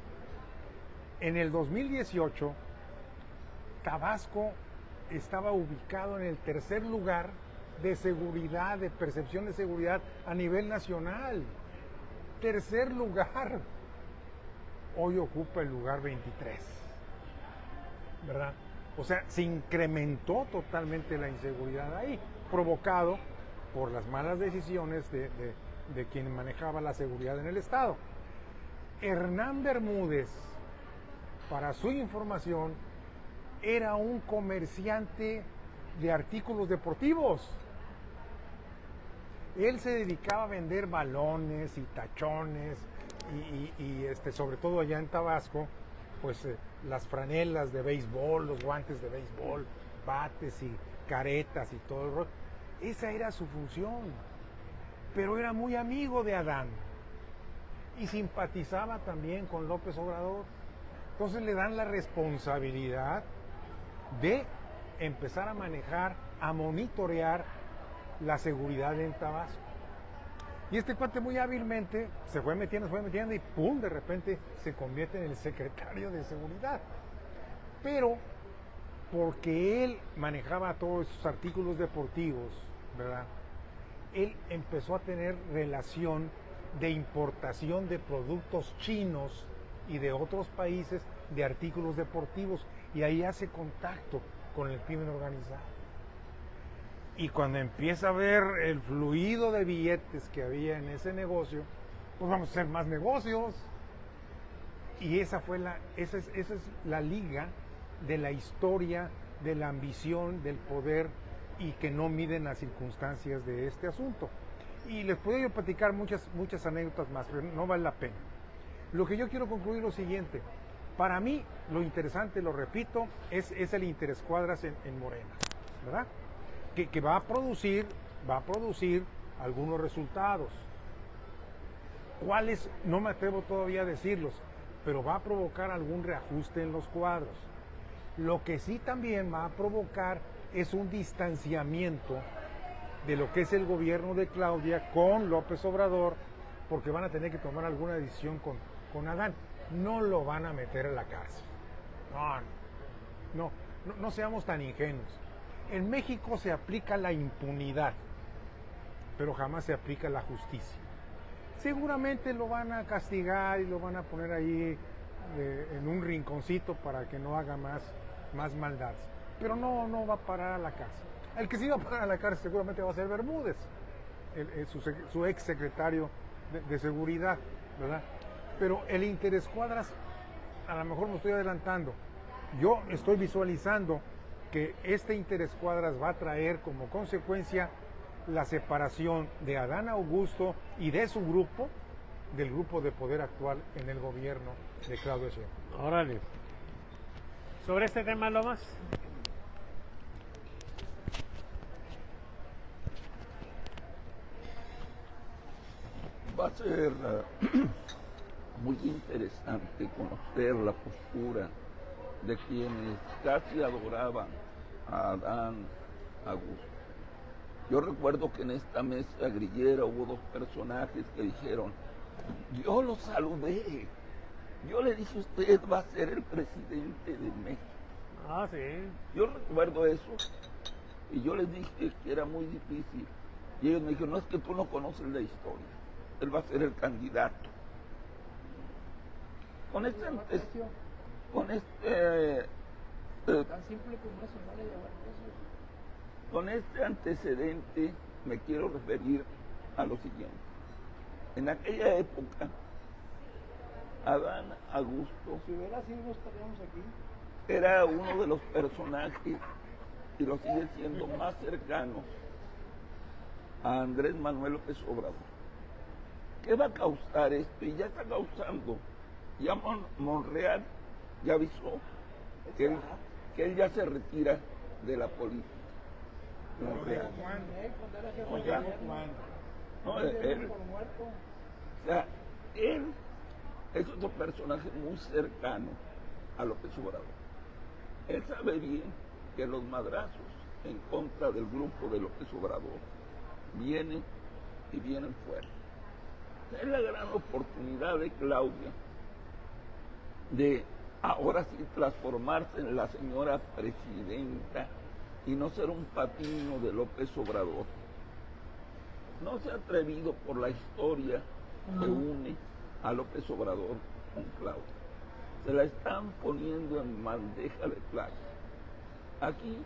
En el 2018, Tabasco estaba ubicado en el tercer lugar de seguridad, de percepción de seguridad a nivel nacional. Tercer lugar. Hoy ocupa el lugar 23. ¿Verdad? O sea, se incrementó totalmente la inseguridad ahí, provocado por las malas decisiones de quien manejaba la seguridad en el Estado. Hernán Bermúdez, para su información, era un comerciante de artículos deportivos. Él se dedicaba a vender balones y tachones y sobre todo allá en Tabasco, pues las franelas de béisbol, los guantes de béisbol, bates y caretas y todo el rollo. Esa era su función. Pero era muy amigo de Adán y simpatizaba también con López Obrador. Entonces le dan la responsabilidad de empezar a manejar, a monitorear la seguridad en Tabasco. Y este cuate muy hábilmente se fue metiendo y ¡pum!, de repente se convierte en el secretario de seguridad. Pero porque él manejaba todos esos artículos deportivos, ¿verdad?, él empezó a tener relación de importación de productos chinos y de otros países de artículos deportivos, y ahí hace contacto con el crimen organizado. Y cuando empieza a ver el fluido de billetes que había en ese negocio, pues vamos a hacer más negocios. Y esa es la liga de la historia, de la ambición, del poder, y que no miden las circunstancias de este asunto. Y les puedo yo platicar muchas anécdotas más, pero no vale la pena. Lo que yo quiero concluir es lo siguiente. Para mí, lo interesante, lo repito, es el interescuadras en Morena, ¿verdad? Que va a producir algunos resultados. ¿Cuáles? No me atrevo todavía a decirlos, pero va a provocar algún reajuste en los cuadros. Lo que sí también va a provocar es un distanciamiento de lo que es el gobierno de Claudia con López Obrador, porque van a tener que tomar alguna decisión con Adán. No lo van a meter a la cárcel. No seamos tan ingenuos. En México se aplica la impunidad, pero jamás se aplica la justicia. Seguramente lo van a castigar y lo van a poner ahí en un rinconcito para que no haga más maldades. Pero no va a parar a la cárcel. El que sí va a parar a la cárcel seguramente va a ser Bermúdez, su ex secretario de seguridad, ¿verdad? Pero el interescuadras, a lo mejor me estoy adelantando, yo estoy visualizando que este interescuadras va a traer como consecuencia la separación de Adán Augusto y de su grupo, del grupo de poder actual en el gobierno de Claudio Sheinbaum. Órale. Sobre este tema, Lomas. Va a ser muy interesante conocer la postura de quienes casi adoraban a Adán Augusto. Yo recuerdo que en esta mesa grillera hubo dos personajes que dijeron: yo lo saludé, yo le dije, usted va a ser el presidente de México. Ah, sí. Yo recuerdo eso y yo les dije que era muy difícil. Y ellos me dijeron: no, es que tú no conoces la historia, él va a ser el candidato. Con este Tan simple como eso, no le llevar eso. Con este antecedente me quiero referir a lo siguiente. En aquella época, Adán Augusto, Si hubiera sido, no estaríamos aquí. era uno de los personajes, y lo sigue siendo, más cercanos a Andrés Manuel López Obrador. ¿Qué va a causar esto? Y ya está causando. Ya Monreal ya avisó que él ya se retira de la política. Monreal. No, él es otro personaje muy cercano a López Obrador. Él sabe bien que los madrazos en contra del grupo de López Obrador vienen y vienen fuertes. Es la gran oportunidad de Claudia de ahora sí transformarse en la señora presidenta y no ser un patiño de López Obrador. No se ha atrevido por la historia que une a López Obrador con Claudia. Se la están poniendo en bandeja de plata. Aquí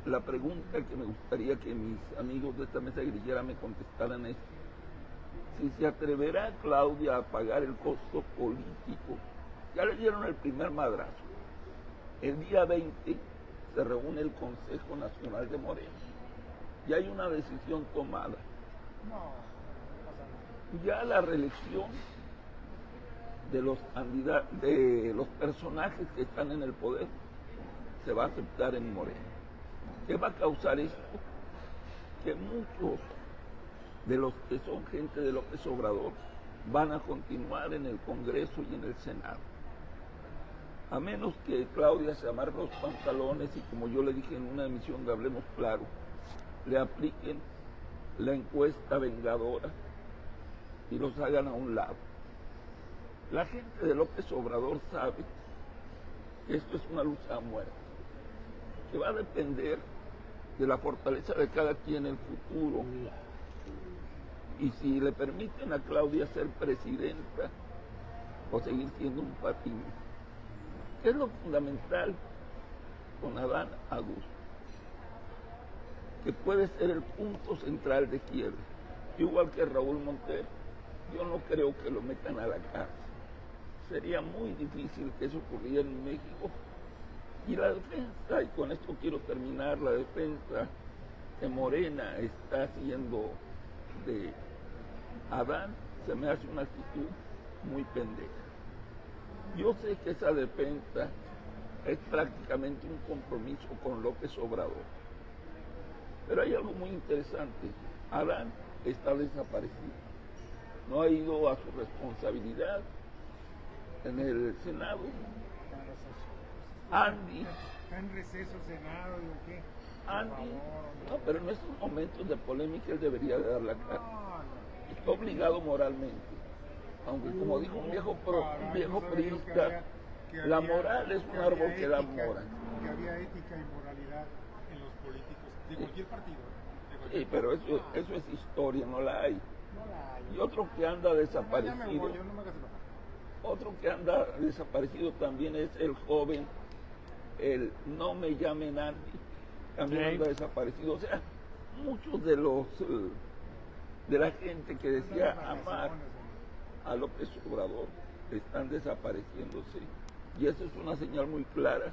la pregunta que me gustaría que mis amigos de esta mesa grillera me contestaran es si se atreverá Claudia a pagar el costo político. Ya le dieron el primer madrazo. El día 20 se reúne el Consejo Nacional de Morena. Y hay una decisión tomada. Ya la reelección de los candidatos, de los personajes que están en el poder, se va a aceptar en Morena. ¿Qué va a causar esto? Que muchos de los que son gente de López Obrador van a continuar en el Congreso y en el Senado. A menos que Claudia se amarre los pantalones y, como yo le dije en una emisión de Hablemos Claro, le apliquen la encuesta vengadora y los hagan a un lado. La gente de López Obrador sabe que esto es una lucha a muerte, que va a depender de la fortaleza de cada quien en el futuro. Y si le permiten a Claudia ser presidenta o seguir siendo un patiño. ¿Qué es lo fundamental con Adán Augusto? Que puede ser el punto central de quiebre. Igual que Raúl Montero, yo no creo que lo metan a la cárcel. Sería muy difícil que eso ocurriera en México. Y la defensa, y con esto quiero terminar, la defensa que Morena está haciendo de Adán, se me hace una actitud muy pendeja. Yo sé que esa defensa es prácticamente un compromiso con López Obrador. Pero hay algo muy interesante. Adán está desaparecido. No ha ido a su responsabilidad en el Senado. Andy. Está en receso Senado, digo, ¿qué? Andy. No, pero en estos momentos de polémica él debería de dar la cara. Está obligado moralmente. Aunque como dijo un viejo priista, la moral es un árbol que da mora. Que había ética y moralidad en los políticos, de cualquier partido. Sí, pero eso es historia, no la hay. Y otro que anda desaparecido, otro que anda desaparecido también es el joven, el No me llamen Andy, también anda desaparecido. O sea, muchos de los de la gente que decía amar a López Obrador están desapareciéndose. Y eso es una señal muy clara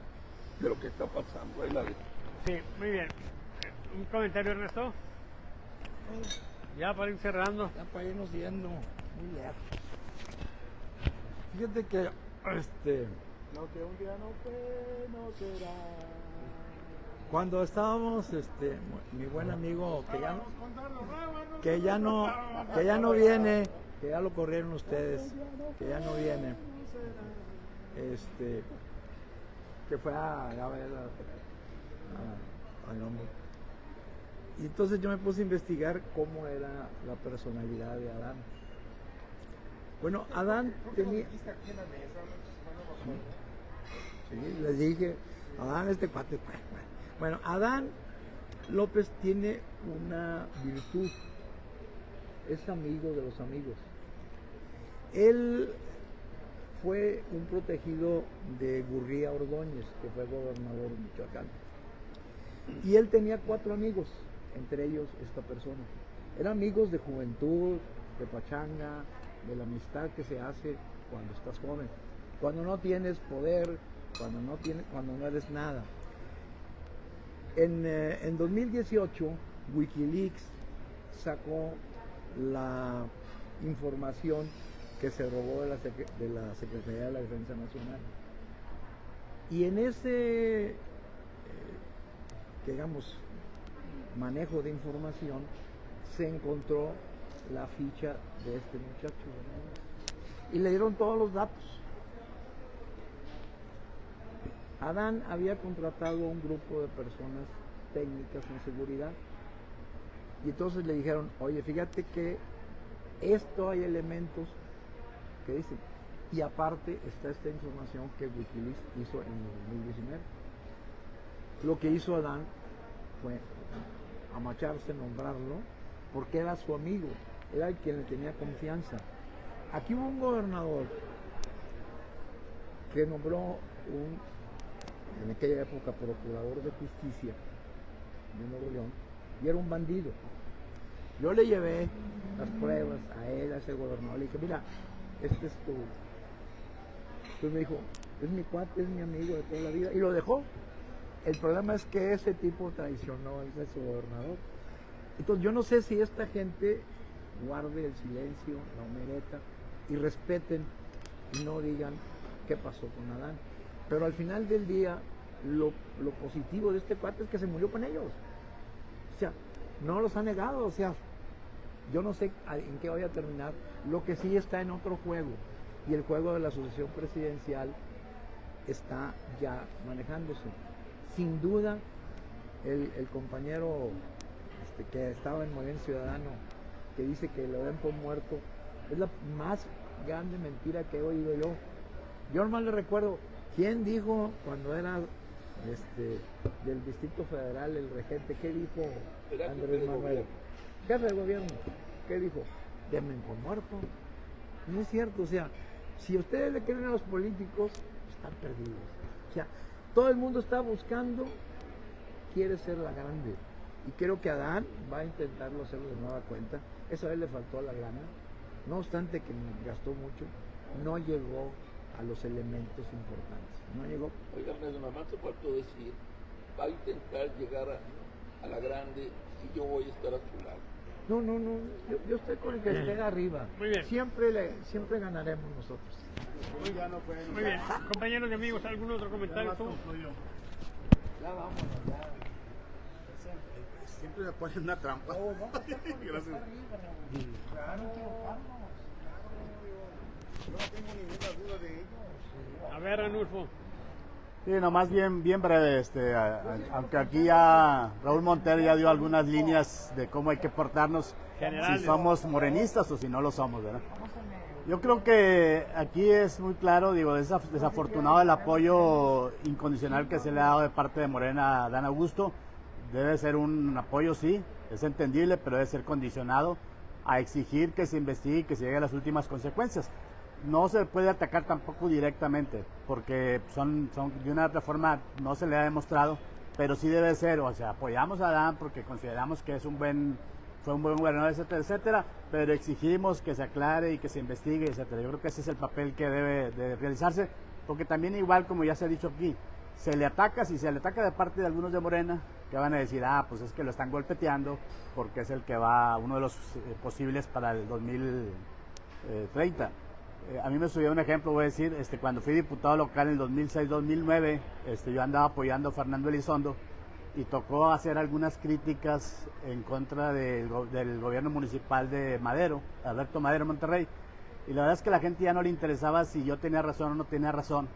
de lo que está pasando. Ahí la dejo. Sí, muy bien. ¿Un comentario, Ernesto? Ya para ir cerrando. Ya para irnos yendo muy lejos. Fíjate que Lo que un día no fue, no será. cuando estábamos, mi buen amigo que ya no viene, que ya lo corrieron ustedes, que ya no viene, que fue a ver al hombre. Y entonces yo me puse a investigar cómo era la personalidad de Adán. Bueno, Adán tenía... Sí, les dije, Adán este cuate... Bueno, Adán López tiene una virtud, es amigo de los amigos. Él fue un protegido de Gurría Ordóñez, que fue gobernador de Michoacán. Y él tenía 4 amigos, entre ellos esta persona. Eran amigos de juventud, de pachanga, de la amistad que se hace cuando estás joven, cuando no tienes poder, cuando no eres nada. En 2018, Wikileaks sacó la información que se robó de la Secretaría de la Defensa Nacional. Y en ese, digamos, manejo de información, se encontró la ficha de este muchacho, ¿verdad? Y le dieron todos los datos. Adán había contratado a un grupo de personas técnicas en seguridad y entonces le dijeron, oye, fíjate que esto hay elementos que dicen, y aparte está esta información que Wikileaks hizo en 2019. Lo que hizo Adán fue a macharse, nombrarlo, porque era su amigo, era el quien le tenía confianza. Aquí hubo un gobernador que nombró en aquella época, procurador de justicia de Nuevo León, y era un bandido. Yo le llevé las pruebas a él, a ese gobernador, le dije, mira, este es tu... Entonces me dijo, es mi cuate, es mi amigo de toda la vida, y lo dejó. El problema es que ese tipo traicionó a ese gobernador. Entonces yo no sé si esta gente guarde el silencio, la homereta, y respeten y no digan qué pasó con Adán. Pero al final del día, lo positivo de este cuate es que se murió con ellos. O sea, no los ha negado, o sea, yo no sé en qué vaya a terminar. Lo que sí está en otro juego, y el juego de la sucesión presidencial está ya manejándose. Sin duda, el compañero que estaba en Movimiento Ciudadano, que dice que lo ven por muerto, es la más grande mentira que he oído yo. Yo nomás le recuerdo, ¿quién dijo cuando era del Distrito Federal, el regente, qué dijo Andrés Manuel? Jefe de gobierno, ¿qué dijo? Denme por muerto. No es cierto, o sea, si ustedes le creen a los políticos, están perdidos. O sea, todo el mundo está buscando, quiere ser la grande. Y creo que Adán va a intentarlo hacerlo de nueva cuenta. Eso a él le faltó la gana. No obstante que gastó mucho, no llegó a los elementos importantes. No llegó. Oiga, mamá te faltó decir, va a intentar llegar a la grande y yo voy a estar a su lado. No, yo estoy con el que esté arriba. Muy bien. Siempre ganaremos nosotros. Muy bien. Compañeros y amigos, ¿algún otro comentario? Ya vámonos, ya. Siempre me ponen una trampa. Gracias. Claro, no tengo ninguna duda de ellos. A ver, Ranulfo. Sí, nomás bien breve, aunque aquí ya Raúl Montero ya dio algunas líneas de cómo hay que portarnos, Generales. si somos morenistas o si no lo somos, ¿verdad? Yo creo que aquí es muy claro, digo, desafortunado el apoyo incondicional que se le ha dado de parte de Morena a Dan Augusto. Debe ser un apoyo, sí, es entendible, pero debe ser condicionado a exigir que se investigue y que se llegue a las últimas consecuencias. No se puede atacar tampoco directamente, porque son de una u otra forma no se le ha demostrado, pero sí debe ser, o sea, apoyamos a Adán porque consideramos que fue un buen gobernador, etcétera, etcétera, pero exigimos que se aclare y que se investigue, etcétera. Yo creo que ese es el papel que debe de realizarse, porque también igual, como ya se ha dicho aquí, si se le ataca de parte de algunos de Morena, que van a decir, pues es que lo están golpeteando, porque es el que va, uno de los posibles para el 2030. A mí me subió un ejemplo, voy a decir, cuando fui diputado local en el 2006-2009, yo andaba apoyando a Fernando Elizondo y tocó hacer algunas críticas en contra del gobierno municipal de Madero, Alberto Madero, Monterrey, y la verdad es que a la gente ya no le interesaba si yo tenía razón o no tenía razón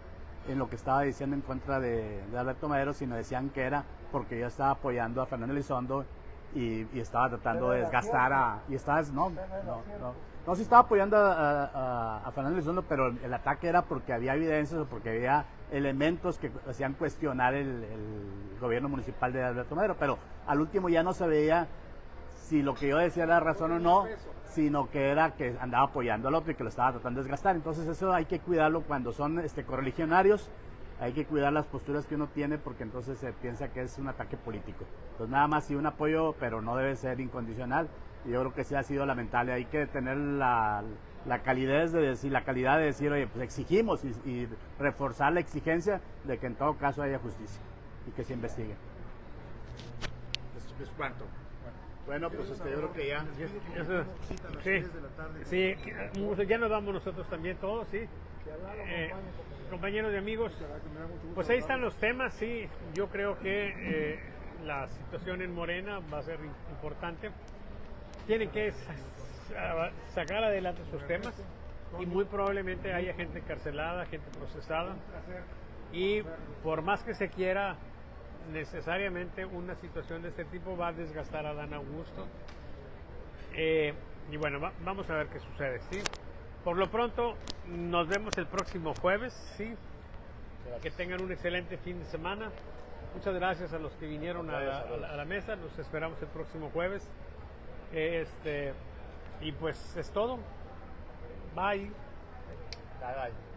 en lo que estaba diciendo en contra de Alberto Madero, sino decían que era porque yo estaba apoyando a Fernando Elizondo y estaba tratando de desgastar sí estaba apoyando a Fernando Elizondo, pero el ataque era porque había evidencias o porque había elementos que hacían cuestionar el gobierno municipal de Alberto Madero, pero al último ya no se veía si lo que yo decía era razón o no, sino que era que andaba apoyando al otro y que lo estaba tratando de desgastar. Entonces eso hay que cuidarlo cuando son correligionarios, hay que cuidar las posturas que uno tiene, porque entonces se piensa que es un ataque político. Entonces nada más sí un apoyo, pero no debe ser incondicional, y yo creo que sí ha sido lamentable. Hay que tener la calidez de decir, oye, pues exigimos y reforzar la exigencia de que en todo caso haya justicia y que se investigue. ¿Es cuánto? Bueno, pues yo creo que ya. Sí, ya nos vamos nosotros también todos, sí. Compañeros y amigos, pues ahí están los temas, sí. Yo creo que la situación en Morena va a ser importante. Tienen que sacar adelante sus temas y muy probablemente haya gente encarcelada, gente procesada, y por más que se quiera, necesariamente una situación de este tipo va a desgastar a Dan Augusto, y bueno, vamos a ver qué sucede, ¿sí? Por lo pronto nos vemos el próximo jueves, ¿sí? Que tengan un excelente fin de semana Muchas gracias a los que vinieron a la mesa. Los esperamos el próximo jueves. Y pues es todo. Bye. Bye, bye.